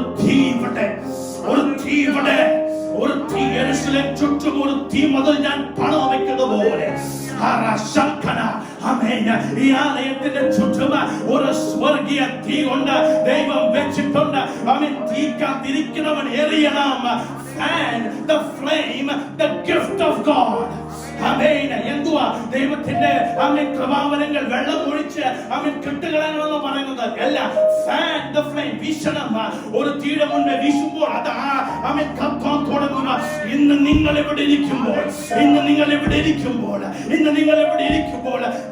തീ യെരൂശലേം ചുറ്റും ഒരു തീ മതിൽ ഞാൻ പണം വയ്ക്കുന്ന പോലെ ഈ ആലയത്തിന്റെ ചുറ്റും ഒരു സ്വർഗീയ തീ കൊണ്ട് ദൈവം വെച്ചിട്ടുണ്ട്. അവൻ തീ കാത്തിരിക്കുന്നവൻ എറിയണം. Fan the flame, the gift of God. എന്തുവാ ദൈവത്തിന്റെ കൃപാവരങ്ങൾ വെള്ളം ഒഴിച്ച് കെട്ടുകളാണെന്ന് പറയുന്നത് അല്ല. ഫാൻ ദ ഫ്ലെയിം, വീശണം. ഒരു തീയുടെ മുന്നേ വീശുമ്പോൾ അത് കത്താൻ തുടങ്ങുക. ഇന്ന് നിങ്ങൾ എവിടെ ഇരിക്കുമ്പോൾ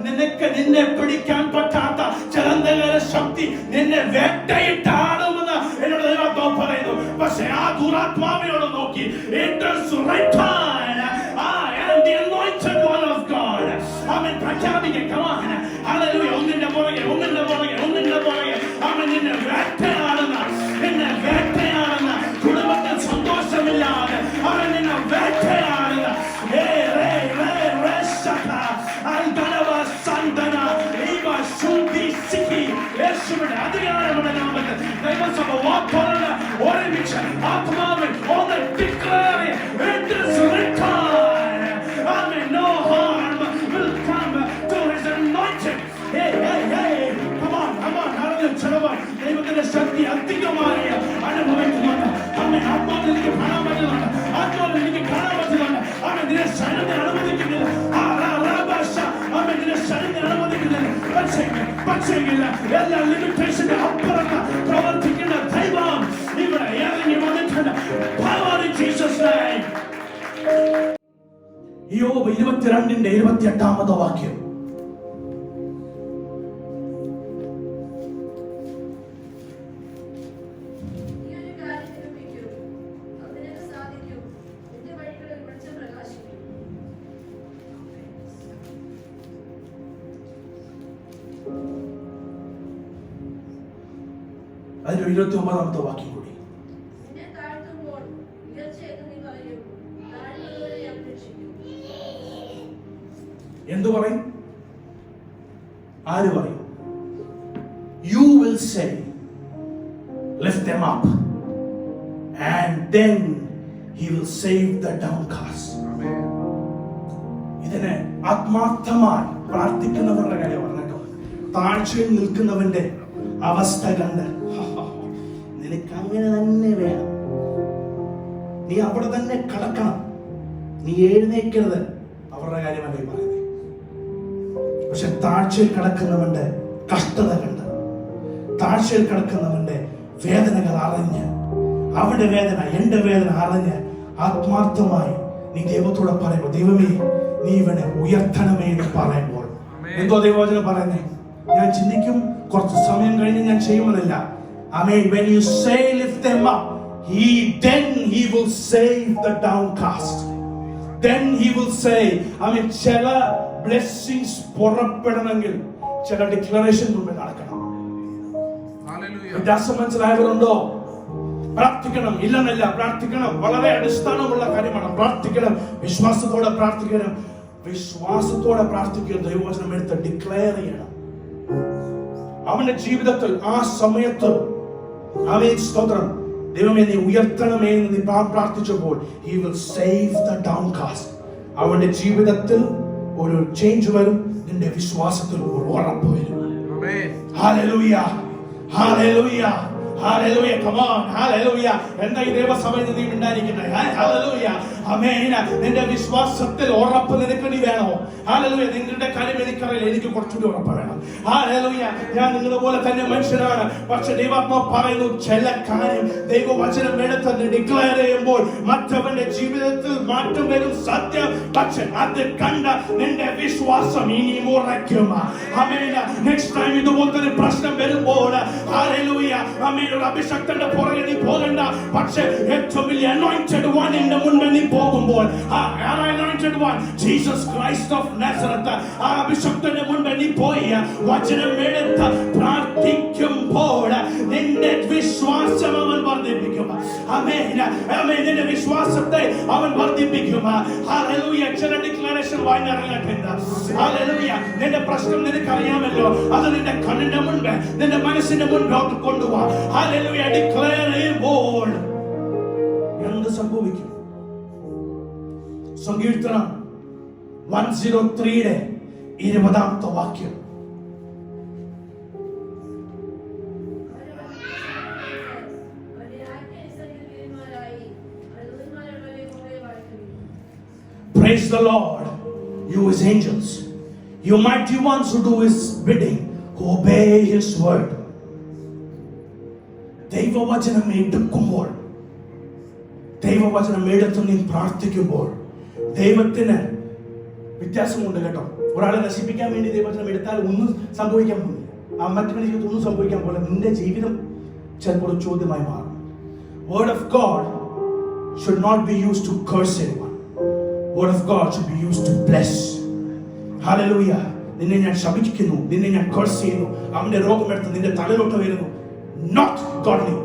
നിന്നെ പിടിക്കാൻ പറ്റാത്ത ചിലന്തകര ശക്തി നിന്നെ വേട്ടയിട്ടാടുമെന്ന് എന്നോട് ദൈവാത്മാവ് പറയുന്നു. പക്ഷെ ആ ദുരാത്മാവിനോട് നോക്കി, the anointed one of God. Amen. പ്രഖ്യാപിക്കുക. Come on. Hallelujah. ഒന്നിന്റെ പുറകെ അവൻ നിന്നെ വേട്ടയാടുന്ന കുടുംബത്തിൽ സന്തോഷം ആത്മാവിൽ ഒന്ന് declare it is written. Amen. No harm will come to his anointed. Hey, hey, hey. Come on. Hallelujah. ചിലവർ ദൈവത്തിന്റെ ശക്തി അധികമായി അനുഭവിക്കുന്നുണ്ട്. ആമേൻ. ആത്മാവിൽ എനിക്ക് കാണാൻ പറ്റുന്നുണ്ട്. ആത്മാവിൽ എനിക്ക് കാണാൻ പറ്റുന്നുണ്ട്. ആമേൻ. നിന്നെ ശരീരത്തെ അനുവദിക്കുന്നില്ല. ആമേൻ. നിന്നെ ശരീരത്തെ അനുവദിക്കുന്നില്ല. പക്ഷേങ്കില്ല എല്ലാ ലിമിറ്റേഷന്റെ അപ്പുറത്ത് പ്രവർത്തിക്കുന്ന ദൈവം ഇവിടെ ഇറങ്ങി വന്നിട്ടുണ്ട്. Power in Jesus' name. യോബ് 22:28 വാക്യം. അതിന്റെ 29 വാക്യം കൂടി. എന്തു പറയും? ആര് പറയും? You will say, lift them up, and then he will save the downcast. ഇതിനെ ആത്മാർത്ഥമായി പ്രാർത്ഥിക്കുന്നവരുടെ കാര്യം പറഞ്ഞേട്ടോ. താഴ്ചയിൽ നിൽക്കുന്നവന്റെ അവസ്ഥ കണ്ട് നിനക്ക് അങ്ങനെ തന്നെ വേണം, നീ അവിടെ തന്നെ കിടക്കണം, നീ എഴുന്നേക്കരുത്, അവരുടെ കാര്യമല്ല പറയുന്നത്. പക്ഷെ താഴ്ചയിൽ കിടക്കുന്നവന്റെ കഷ്ടത കണ്ട്, താഴ്ചയിൽ കിടക്കുന്നവന്റെ വേദനകൾ അറിഞ്ഞ്, അവന്റെ വേദന എന്റെ വേദന അറിഞ്ഞ് ആത്മാർത്ഥമായി നീ ദൈവത്തോടെ പറയുമ്പോൾ, ദൈവമേ നീ ഇവനെ ഉയർത്തണമേ എന്ന് പറയുമ്പോൾ എന്തോ ദൈവവചനം പറയുന്നേ? ഞാൻ ചിന്തിക്കും, കുറച്ച് സമയം കഴിഞ്ഞ് ഞാൻ ചെയ്യുമെന്നില്ല. Amen. When you say lift them up, then he will save the downcast. Then he will say, ചില blessings പുറപ്പെടണമെങ്കിൽ ചില ഡിക്ലറേഷൻ മുമ്പേ നടക്കണം. വ്യത്യാസം മനസ്സിലായവരുണ്ടോ? പ്രാർത്ഥിക്കണം, ഇല്ലെന്നല്ല, പ്രാർത്ഥിക്കണം. വളരെ അടിസ്ഥാനമുള്ള കാര്യമാണ്. പ്രാർത്ഥിക്കണം, വിശ്വാസത്തോടെ പ്രാർത്ഥിക്കണം. വിശ്വാസത്തോടെ പ്രാർത്ഥിക്കുക. ദൈവവചനം എടുത്ത് ഡിക്ലെയർ ചെയ്യണം. അവന്റെ ജീവിതത്തിൽ ആ സമയത്ത് സ്തോത്രം, ദൈവമേ നീ ഉയർത്തണമേ എന്ന് നീ പ്രാർത്ഥിച്ചപ്പോൾ he will save the downcast. അവന്റെ ജീവിതത്തിൽ ഒരു ചേഞ്ച് വരും. നിന്റെ വിശ്വാസത്തിൽ ഒരു ഉറപ്പ് വരും. Hallelujah, hallelujah, hallelujah. Come on, hallelujah. എന്താ ഈ ദൈവസഭയിൽ നീ ഉണ്ടായിരിക്കുന്നത്? ഹല്ലേലൂയ, ആമേൻ. നിന്റെ വിശ്വാസത്തിൽ ഉറപ്പ് നിനക്ക് നീ വേണോ? ഹല്ലേലൂയ. നിങ്ങളുടെ കാര്യം എനിക്കറിയില്ല, എനിക്ക് കുറച്ചുകൂടി ഉറപ്പ് വേണം. ഹല്ലേലൂയ. ഞാൻ നിങ്ങളെ പോലെ തന്നെ മനുഷ്യനാണ്. പക്ഷെ ദൈവാത്മാവ് പറയുന്നു, ചില കാര്യം ദൈവവചനം എടുത്ത് ഡിക്ലെയർ ചെയ്യുമ്പോൾ മറ്റവന്റെ ജീവിതത്തിൽ മാറ്റം വരും, സത്യം. പക്ഷെ അത് കണ്ട നിന്റെ വിശ്വാസം ഇനി ഉറയ്ക്കും. ആമേൻ. നെക്സ്റ്റ് ടൈം ഇതുപോലത്തെ ഒരു പ്രശ്നം വരുമ്പോൾ ഹല്ലേലൂയ, ആമേൻ, ഒരു അഭിഷക്തന്റെ പുറകെ നീ പോകണ്ട. പക്ഷെ ഏറ്റവും വലിയ അനോയിന്റഡ് വണ്ണിന്റെ മുൻപിൽ നീ പോകുമ്പോൾ, anointed one Jesus Christ of നാസറത്ത്, ആ അഭിഷക്തന്റെ മുൻപിൽ നീ പോയി വചനം എടുത്ത് പ്രാർത്ഥിക്കുമ്പോൾ നിന്റെ വിശ്വാസം അവൻ വർദ്ധിപ്പിക്കും. ആമേൻ, ആമേൻ. നിന്റെ വിശ്വാസത്തെ അവൻ വർദ്ധിപ്പിക്കും. ഹല്ലേലൂയ. ചില ഡിക്ലറേഷൻ വായിനിറങ്ങട്ടെ. ഹല്ലേലൂയ. നിന്റെ പ്രശ്നം നിനക്കറിയാമല്ലോ, അത് നിന്റെ കണ്ണിന്റെ മുൻപ്, നിന്റെ മനസ്സിന്റെ മുൻപോട്ട് കൊണ്ടുപോവാ. ഹല്ലേലൂയ. ഡിക്ലെയർ ചെയ്യുമ്പോൾ എന്ത് സംഭവിക്കും? സങ്കീർത്തനം 103 20 വാക്യം. Praise the Lord, you his angels, you mighty ones who do his bidding, who obey his word. ദൈവവചനം എടുക്കുമ്പോൾ, ദൈവവചനം എടുത്ത് നീ പ്രാർത്ഥിക്കുമ്പോൾ ദൈവത്തിന് വ്യത്യാസമുണ്ട് കേട്ടോ. ഒരാളെ നശിപ്പിക്കാൻ വേണ്ടി ദൈവവചനം എടുത്താൽ ഒന്നും സംഭവിക്കാൻ പോകുന്നില്ല. ആ മറ്റൊരു ജീവിതത്തിൽ ഒന്നും സംഭവിക്കാൻ പോലെ നിന്റെ ജീവിതം ചിലപ്പോൾ ഒരു ചോദ്യമായി മാറും. Word of God should not be used to curse anyone. Word of God should be used to bless. Hallelujah. നിന്നെ ഞാൻ ശപിക്കുന്നു, നിന്നെ ഞാൻ curse ചെയ്യുന്നു, അവന്റെ രോഗമെടുത്ത് നിന്റെ തലയിലോട്ട് വരുന്നു. Not godly.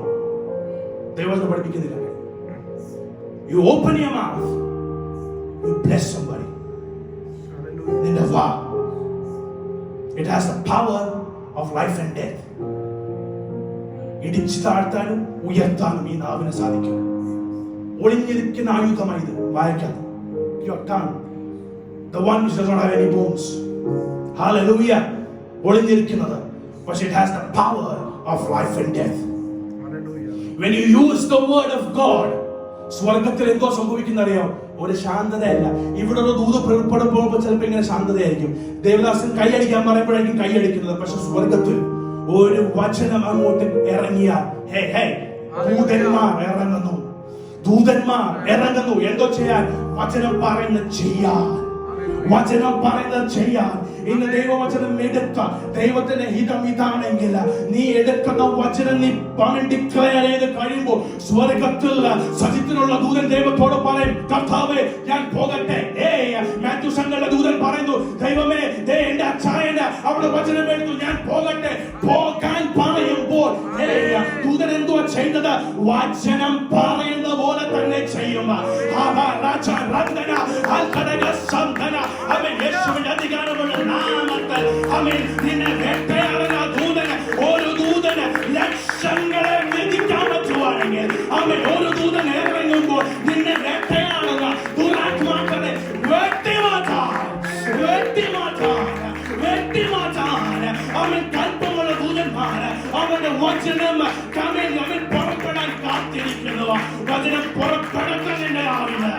ദൈവവചനം പഠിപ്പിക്കുന്നില്ല. You open your mouth, you bless somebody. നിന്റെ വാ, it has the power of life and death. ഇടിച്ചു താഴ്ത്താനും ഉയർത്താനും ഈ നാവിന് സാധിക്കും. ഒളിഞ്ഞിരിക്കുന്ന ആയുധമായി ഇത് വായിക്കാം. Your tongue, the one which does not have any bones. Hallelujah. ഒളിഞ്ഞിരിക്കുന്നത്, പക്ഷേ it has the power of life and death. When you use the word of God, സ്വർഗത്തിൽ എന്തോ സംഭവിക്കുന്ന അറിയാം? ഒരു ശാന്തതയല്ല. ഇവിടെ ഒരു ദൂത് പുറപ്പെടുമ്പോൾ ചിലപ്പോൾ ഇങ്ങനെ ശാന്തതയായിരിക്കും. ദേവദാസൻ കൈയടിക്കാൻ പറയുമ്പോഴായിരിക്കും കൈയടിക്കുന്നത്. പക്ഷെ സ്വർഗത്തിൽ ഒരു വചനം അങ്ങോട്ട് ഇറങ്ങിയാൽ ദൂതന്മാർ ഇറങ്ങുന്നു. എന്തോ ചെയ്യാൻ? വചനം പറയുന്നത് ചെയ്യാൻ. ഇന്ന് ദൈവവചനം എടുത്ത ദൈവത്തിന്റെ ഹിതം ഇതാണെങ്കിൽ നീ എടുക്കുന്ന വചനം നീ ഡിക്ലെയർ ചെയ്ത് കഴിയുമ്പോൾ സ്വർഗത്തിൽ സജിത്തിനുള്ള ദൂതൻ ദൈവത്തോട് പറയും, കർത്താവേ ഞാൻ പോകട്ടെ. മാത്യു സംഘങ്ങളുടെ ദൂതൻ പറയുന്നു, ദൈവമേ എന്റെ അച്ചായന് അവിടെ വചനം എടുത്തു, ഞാൻ പോകട്ടെ. പോകാൻ പറയുമ്പോൾ ദൂതൻ എന്തുവാ ചെയ്യുന്നത്? വചനം പറയുന്ന പോലെ തന്നെ ചെയ്യും. അവൻ യേശുവിന്റെ അധികാരമുള്ള നാമത്തിൽ അവൻ നിന്നെ വേട്ടയാടുന്ന ദൂതന്, ഒരു ദൂതന് ലക്ഷങ്ങളെ വിധിക്കാൻ പറ്റുവാണെങ്കിൽ അവൻ ഒരു ദൂതൻ ഇറങ്ങുമ്പോൾ നിന്നെ വേട്ടയാടുന്ന ദുരാത്മാക്കളെ വെട്ടിമാറ്റാൻ അവൻ കൽപ്പമുള്ള ദൂതന്മാര് അവന്റെ വചനം അവൻ പുറപ്പെടാൻ കാത്തിരിക്കുന്നു. വചനം പുറപ്പെടട്ടെ നിന്റെ നാവിന്,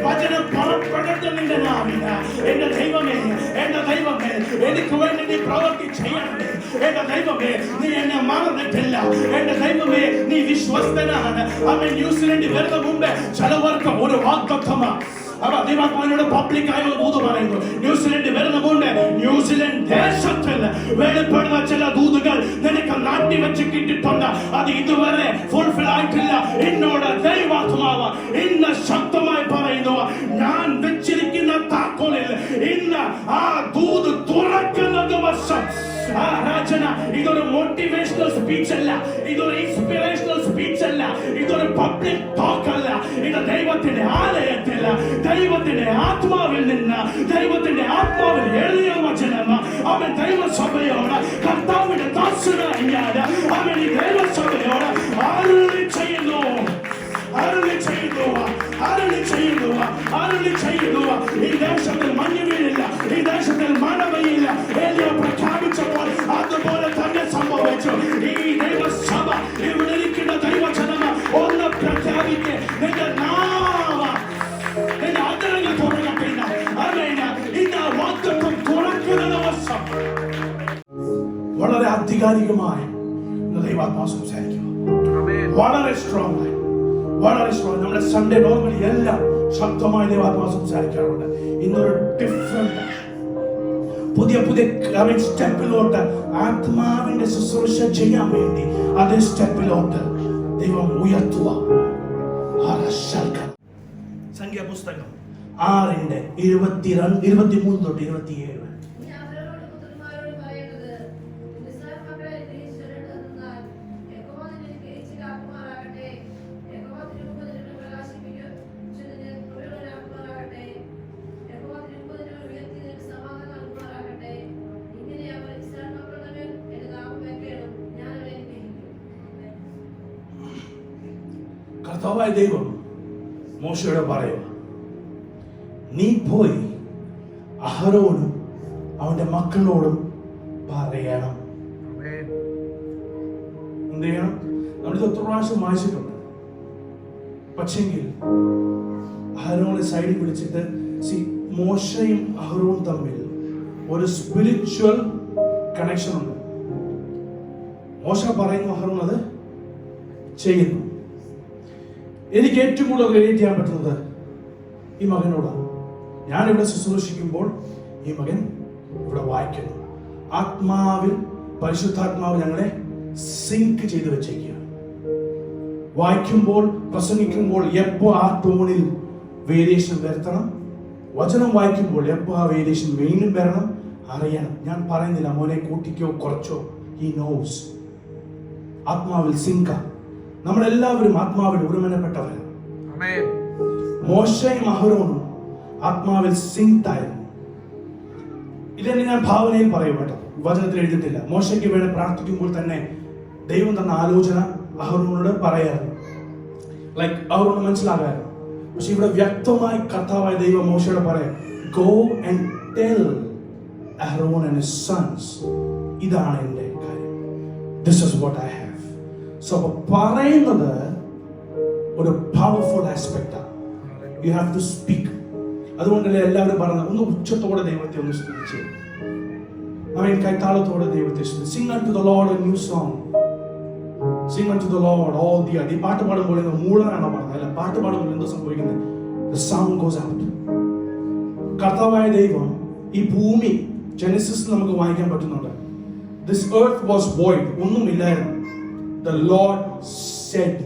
വചനം പുറപ്പെടട്ടെ നിന്റെ നാവിന്. എന്റെ ദൈവമേ എനിക്ക് വേണ്ടി നീ പ്രവൃത്തി ചെയ്യണമേ. എന്റെ ദൈവമേ നീ എന്നെ മറന്നിട്ടില്ല. എന്റെ ദൈവമേ നീ വിശ്വസ്തനാണ്. അവൻ ന്യൂസിലൻഡിൽ വരുന്ന മുമ്പേ ചിലവർക്ക് ഒരു വാഗ്ദത്തമാണ്. ദൈവാത്മാവിനോട് പബ്ലിക്കായി ദൂത് പറയുന്നു. ന്യൂസിലൻഡ് വരുന്ന മുമ്പ് ന്യൂസിലൻഡ് ദേശത്തിൽ വെളിപ്പെടുന്ന ചില ദൂതുകൾ നിനക്ക് നാട്ടി വെച്ച് കിട്ടിയിട്ടുണ്ട്. അത് ഇതുവരെ ഫുൾഫിൽ ആയിട്ടില്ല. എന്നോട് ദൈവാത്മാവ് ഇന്ന് ശക്തമായി പറയുന്നു, ഞാൻ വെച്ചിരിക്കുന്ന താക്കോലിൽ ഇന്ന് ആ ദൂത് തുറക്കുന്ന ദിവസം. ഇതൊരു മോട്ടിവേഷണൽ സ്പീച്ച് അല്ല, ഇതൊരു ഇൻസ്പിറേഷണൽ സ്പീച്ച് അല്ല, ഇതൊരു പബ്ലിക് ടോക്ക് അല്ല. ഇത് ദൈവത്തിന്റെ ആലയത്തിൽ ദൈവത്തിന്റെ ആത്മാവിൽ നിന്ന് ദൈവത്തിന്റെ ആത്മാവിൽ എഴുതിയ വചനം. അവൻ ദൈവസഭയോട് കർത്താവിന്റെ ദാസനായി അവൻ ഈ ദൈവസഭയോട് അരുളി ചെയ്യുന്നു. ഈ ദേശത്തിൽ മഞ്ഞ് വീഴില്ല, ഈ ദേശത്തിൽ മഴ പെയ്യില്ല. ഏലിയ പ്രഖ്യാപിച്ചപ്പോൾ അതുപോലെ തന്നെ സംഭവിച്ചു. ഈ ദൈവസഭ ഇവിടെ ഇരിക്കുന്ന ദൈവജനം ഒന്ന് പ്രഖ്യാപിക്ക്. നിന്റെ നിന്റെ ആദരങ്ങൾ തുറക്കട്ടെ. ഇന്ന് വാഗ്ദത്തം തുറക്കുന്ന ദിവസം വളരെ ആധികാരികമായി ദൈവാത്മാവ് സംസാരിക്കുക. വളരെ സ്ട്രോങ് ആയി, വളരെ സ്ട്രോങ്. നമ്മുടെ സൺഡേ നോർമലി എല്ലാം ശക്തമായി ദൈവാത്മാവ് സംസാരിക്കാറുണ്ട്. ഇന്നൊരു ഡിഫറെന്റ് പുതിയ സ്റ്റെപ്പിലോട്ട് ആത്മാവിന്റെ ശുശ്രൂഷ ചെയ്യാൻ വേണ്ടി അതേ സ്റ്റെപ്പിലോട്ട് ദൈവം ഉയർത്തുക. സംഖ്യാപുസ്തകം 6:23-27. കർത്താവായ ദൈവം മോശയോട് പറയുക, നീ പോയി അഹരോനും അവന്റെ മക്കളോടും പറയണം. എന്ത് ചെയ്യണം? നമ്മളിത് ഒത്തിരി പ്രാവശ്യം വായിച്ചിട്ടുണ്ട്. പക്ഷെങ്കിൽ അഹരോനെ സൈഡിൽ പിടിച്ചിട്ട് മോശയും അഹരോനും തമ്മിൽ ഒരു സ്പിരിച്വൽ കണക്ഷൻ ഉണ്ട്. മോശ പറയുന്നു, അഹരോൻ അത് ചെയ്യുന്നു. എനിക്ക് ഏറ്റവും കൂടുതൽ റിലേറ്റ് ചെയ്യാൻ പറ്റുന്നത് ഈ മകനോടാണ്. ഞാനിവിടെ ശുശ്രൂഷിക്കുമ്പോൾ ഈ മകൻ ഇവിടെ വായിക്കുന്നു. ആത്മാവിൽ പരിശുദ്ധാത്മാവ് ഞങ്ങളെ സിങ്ക് ചെയ്ത് വെച്ചേക്കുക. വായിക്കുമ്പോൾ പ്രസംഗിക്കുമ്പോൾ എപ്പോ ആ ടോണിൽ വേരിയേഷൻ വരുത്തണം, വചനം വായിക്കുമ്പോൾ എപ്പോ ആ വേരിയേഷൻ വീണ്ടും വരണം അറിയണം. ഞാൻ പറയുന്നില്ല മോനെ കൂട്ടിക്കോ കുറച്ചോ, ഹി നോസ്. ആത്മാവിൽ സിങ്ക. നമ്മളെല്ലാവരും ആത്മാവിൽ ഒരുമനപ്പെട്ടവരാണ്. മോശയും അഹരോനും ആത്മാവിൽ സിങ്കായിരുന്നു. ഇതെന്നെ ഞാൻ ഭാവനയിൽ പറയും കേട്ടോ, വചനത്തിൽ എഴുതിയിട്ടില്ല. മോശയ്ക്ക് വേണ്ടി പ്രാർത്ഥിക്കുമ്പോൾ തന്നെ ദൈവം തന്ന ആലോചന അവരോട് പറയാറ്, ലൈക്ക് അവരോട് മനസ്സിലാകാറ്. പക്ഷെ ഇവിടെ വ്യക്തമായി കർത്താവായ ദൈവം മോശയോട് പറയാം, go and tell Aaron and his sons, ഇതാണ് എൻ്റെ കാര്യം, this is what I have. So പറയുന്നത് ഒരു പവർഫുൾ ആസ്പെക്റ്റ് ആണ്. You have to speak. അതുകൊണ്ടല്ലേ എല്ലാവരും പറഞ്ഞത് ഒന്ന് ഉച്ചത്തോടെ ദൈവത്തെ ഒന്ന് സ്തുതിച്ച്, അവൻ കൈത്താളത്തോടെ ദൈവത്തെ സ്തുതിച്ച്. Sing unto the Lord a new song. Sing unto the Lord all the earth. ഈ പാട്ട് പാടുമ്പോൾ മൂളനാണോ പറഞ്ഞത്? അല്ല, പാട്ട് പാടുമ്പോൾ എന്താ സംഭവിക്കുന്നത്? The sound goes out. കർത്താവായ ദൈവം ഈ ഭൂമി ജെനസിസിൽ നമുക്ക് വായിക്കാൻ പറ്റുന്നുണ്ട്. This earth was void, ഒന്നുമില്ലായിരുന്നു. The Lord said,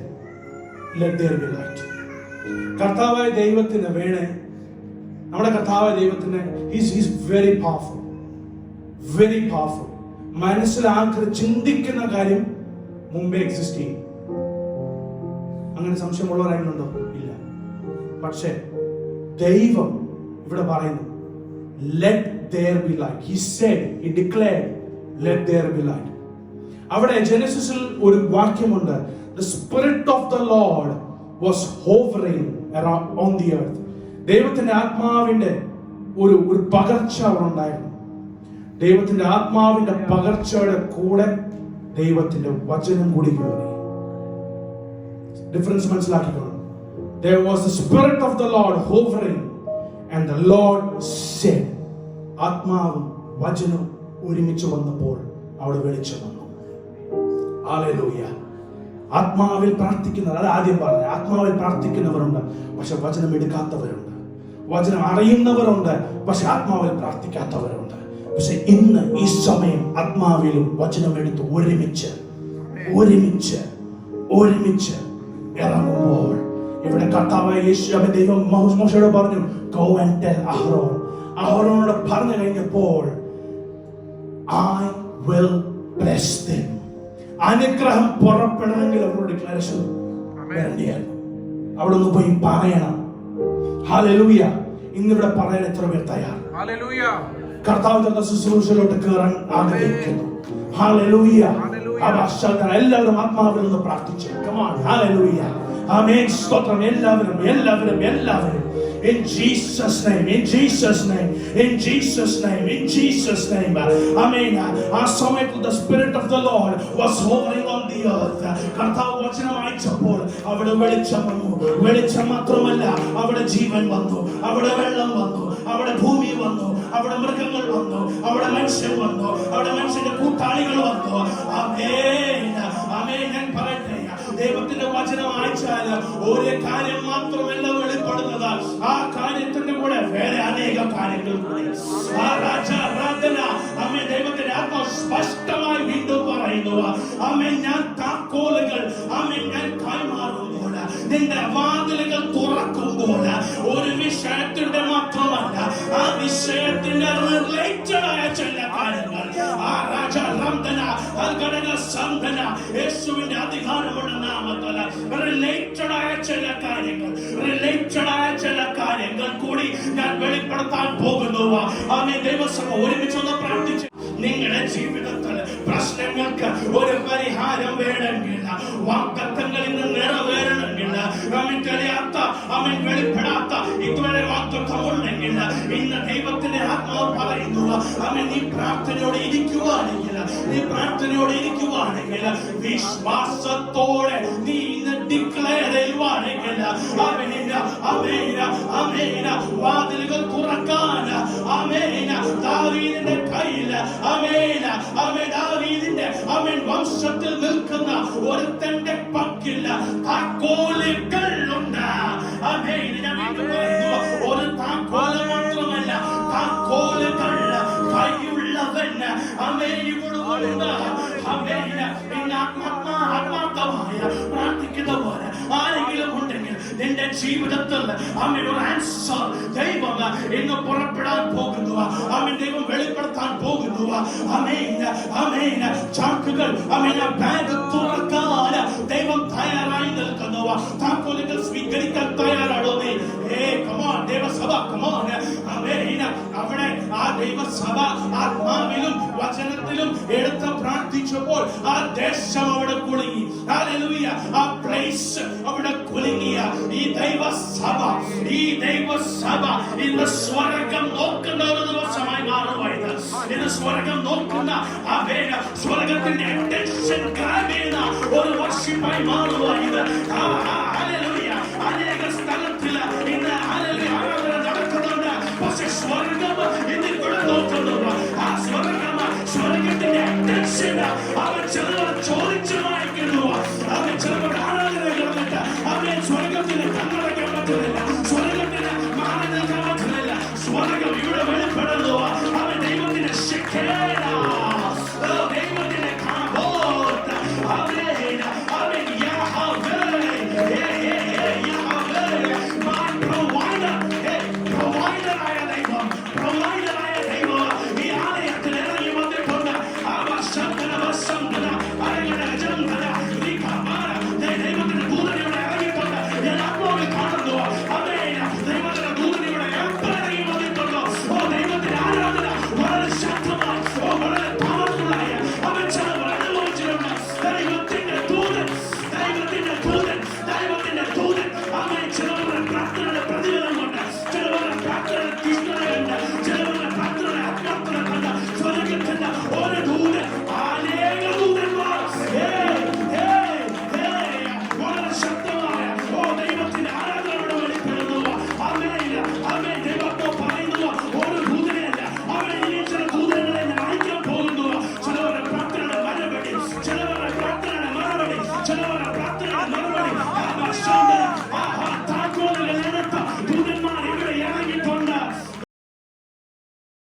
let there be light. കർത്താവായ ദൈവത്തിന് വേണേ, നമ്മുടെ കർത്താവായ ദൈവത്തിന് he's very powerful, very powerful. മനസ്സിലാക്കി ചിന്തിക്കുന്ന കാര്യം മുമ്പേ എക്സിസ്റ്റ് ചെയ്യും. അങ്ങനെ സംശയമുള്ളവരായിട്ടുണ്ടോ? ഇല്ല. പക്ഷേ ദൈവം ഇവിടെ പറയുന്നു, let there be light. He said, he declared, let there be light. അവിടെ ജെനസിസിൽ ഒരു വാക്യമുണ്ട്, the spirit of the Lord was hovering around on the earth. ദൈവത്തിന്റെ ആത്മാവിന്റെ ഒരു പകർച്ച അവിടെ ഉണ്ടായിരുന്നു. ദൈവത്തിന്റെ ആത്മാവിന്റെ പകർച്ചയുടെ കൂടെ ദൈവത്തിന്റെ വചനം കൂടി കയറി. Difference മനസ്സിലാക്കിക്കോളൂ. There was the spirit of the Lord hovering and the Lord said. ആത്മാവും വചനവും ഒരുമിച്ച് വന്നപ്പോൾ അവിടെ വെളിച്ചം വന്നു. ഹല്ലേലൂയ. ആത്മാവിൽ പ്രാർത്ഥിക്കുന്നവർ, അത് ആദ്യം പറഞ്ഞു, ആത്മാവിൽ പ്രാർത്ഥിക്കുന്നവരുണ്ട്, പക്ഷെ വചനം എടുക്കാത്തവരുണ്ട്. വചനം അറിയുന്നവരുണ്ട്, പക്ഷെ ആത്മാവിൽ പ്രാർത്ഥിക്കാത്തവരുണ്ട്. പക്ഷെ ഇന്ന് ഈ സമയം ആത്മാവിലും വചനം എടുത്ത് ഒരുമിച്ച് ഒരുമിച്ച് ഒരുമിച്ച് ഇറങ്ങുമ്പോൾ ഇവിടെ കർത്താവായ യേശുവേ ദൈവം മോശയോട് പറഞ്ഞു, go and tell Aaron. അവരോട് പറഞ്ഞു കഴിഞ്ഞപ്പോൾ I will bless them. അനുഗ്രഹം പുറപ്പെടണമെങ്കിൽ അവരോട് ഡിക്ലറേഷൻ വേണ്ടിയായിരുന്നു. അവിടെ ഒന്ന് പോയി പറയണം. ഹല്ലേലൂയ. ഇന്നിവിടെ പറയാൻ എത്ര പേർ തയ്യാർ? ഹല്ലേലൂയ. കർത്താവ് തന്ന ശുശ്രൂഷയിലോട്ട് കയറാൻ ആഗ്രഹിക്കുന്നു. ഹല്ലേലൂയ. എല്ലാവരും ആത്മാവിൽ നിന്ന് പ്രാർത്ഥിച്ചു. Come on. ഹല്ലേലൂയ. ആമേൻ. സ്തോത്രം. എല്ലാവരും എല്ലാവരും എല്ലാവരും in Jesus name, in Jesus name, in Jesus name, in Jesus name. Amen. Our summit the spirit of the Lord was hovering on the earth. കർത്താവ് വചനം അയച്ചപ്പോൾ അവിടെ വെളിച്ചം വന്നു. വെളിച്ചം മാത്രമല്ല, അവിടെ ജീവൻ വന്നു, അവിടെ വെള്ളം വന്നു, അവിടെ ഭൂമി വന്നു, അവിടെ മൃഗങ്ങൾ വന്നു, അവിടെ മനുഷ്യൻ വന്നു, അവിടെ മനുഷ്യന്റെ കൂട്ടാളികൾ വന്നു. ആമേൻ. ആമേൻ. ഞാൻ പറയട്ടെ, ദൈവത്തിന്റെ വചനം അയച്ചാൽ ഒരു കാര്യം മാത്രമല്ല വെളിപ്പെടുന്നത്, ആ കാര്യത്തിന്റെ കൂടെ വേറെ അനേക കാര്യങ്ങൾ കൂടി. ആ രാജാരാധന അമ്മേ ദൈവത്തിന്റെ ആത്മാവ് സ്പഷ്ടമായി വീണ്ടും പറയുന്നു, അമ്മേ ഞാൻ താക്കോലുകൾ അമ്മേ ഞാൻ കൈമാറുമ്പോൾ, നിന്റെ വാതിലുകൾ തുറക്കുമ്പോൾ ഒരു വിഷയത്തിന്റെ മാത്രമല്ല, ആ വിഷയത്തിന്റെ റിലേറ്റഡ് ആയ ചില കാര്യങ്ങൾ, ആ രാജാരാധന അൽഘടക സന്ധന യേശുവിന്റെ അധികാരമുള്ള നാമത്തിൽ റിലേറ്റഡ് ആയ ചില കാര്യങ്ങൾ, റിലേറ്റഡ് ആയ ചില കാര്യങ്ങൾ കൂടി ഞാൻ വെളിപ്പെടുത്താൻ പോകുന്നു. ആമേൻ. ദൈവസഭ ഒരുമിച്ചൊന്ന് പ്രാർത്ഥിച്ച്, നിങ്ങളുടെ ജീവിതത്തിൽ പ്രശ്നങ്ങൾക്ക് ഒരു പരിഹാരം വേണമെങ്കിൽ, വാഗ്ദത്തങ്ങളിൽ നിന്ന് നിറവേറണമെങ്കിൽ, അവൻ തെളിയാത്ത അവൻ വെളിപ്പെടാത്ത ഇതുവരെ വാഗ്ദത്തമുണ്ടെങ്കിൽ, ഇന്ന് ദൈവത്തിന്റെ ആത്മാവ് പറയുന്നു, അവൻ നീ പ്രാർത്ഥനയോടെ ഇരിക്കുവാണെങ്കിൽ, നീ പ്രാർത്ഥനയോടെ ഇരിക്കുവാണെങ്കിൽ, വിശ്വാസത്തോടെ നീ ഇന്ന് ഡിക്ലെയർ ചെയ്യുവാണെങ്കിൽ, ആമേൻ ആമേൻ ആമേൻ വാതിലുകൾ തുറക്കാൻ ആമേൻ ദാവീദിന്റെ കയ്യിൽ ആമേൻ ആമേൻ ദാവീദിന്റെ ആമേൻ വംശത്തിൽ നിൽക്കുന്ന ഒരുത്തന്റെ പക്കൽ താക്കോലുകൾ ഉണ്ട്. ആമേൻ. ഞാൻ വീണ്ടും പറയുന്നു, ഒരു താക്കോല് മാത്രമല്ല, താക്കോലുകൾ കൈയുള്ളവൻ ആമേൻ ഇവിടെ ഉണ്ട്. ആമേൻ. ആത്മാർത്ഥമായ പ്രാർത്ഥിക്കുന്നവർ ആരെങ്കിലും ഉണ്ടെങ്കിൽ നിന്റെ ജീവിതത്തിൽ ആമേൻ ഒരു ആൻസർ ദൈവം ഇന്ന് പുറപ്പെടാൻ പോകുന്നു. ആമേൻ. ദൈവം വെളിപ്പെടുത്താൻ പോകുന്നു. ആമേൻ ആമേൻ. ചാക്കുകൾ ആമേൻ ബാഗ് തുറക്കാൻ ദൈവം തയ്യാറായി നിൽക്കുന്നു. താക്കോലുകൾ സ്വീകരിക്കാൻ തയ്യാറാണോ നീ? കമോൺ ദൈവസഭ, കമോൺ. ആമേൻ. അവിടെ ആ ദൈവസഭ ആത്മാവിലും വചനത്തിലും എടുത്ത് പ്രാർത്ഥിച്ചപ്പോൾ ആ ദേശം അവിടെ കുടുങ്ങി. ഹല്ലേലൂയ. ആ പ്ലേസ് അവിടെ കുലുങ്ങിയ ഈ ദൈവസഭ ഇന്ന് സ്വർഗം നോക്കുന്ന ഒരു ദിവസമായി മാറുവായത്. ഇന്ന് സ്വർഗം നോക്കുന്ന സ്വർഗത്തിന്റെ അറ്റൻഷൻ ഗ്രാബ് ചെയ്യുന്ന ഒരു വർഷിപ്പായി മാറുവായത്. ഹല്ലേലൂയ. അനേക സ്ഥലത്തിൽ ഇന്ന് ഹല്ലേലൂയ ആരാധന നടക്കുന്നുണ്ട്. പക്ഷെ സ്വർഗം ഇന്ന് ഇവിടെ നോക്കുന്നുണ്ട്. ആ സ്വർഗത്തിന്റെ അറ്റൻഷൻ അവൻ ചിലവർ ചോദിച്ചു വായിക്കുന്നു.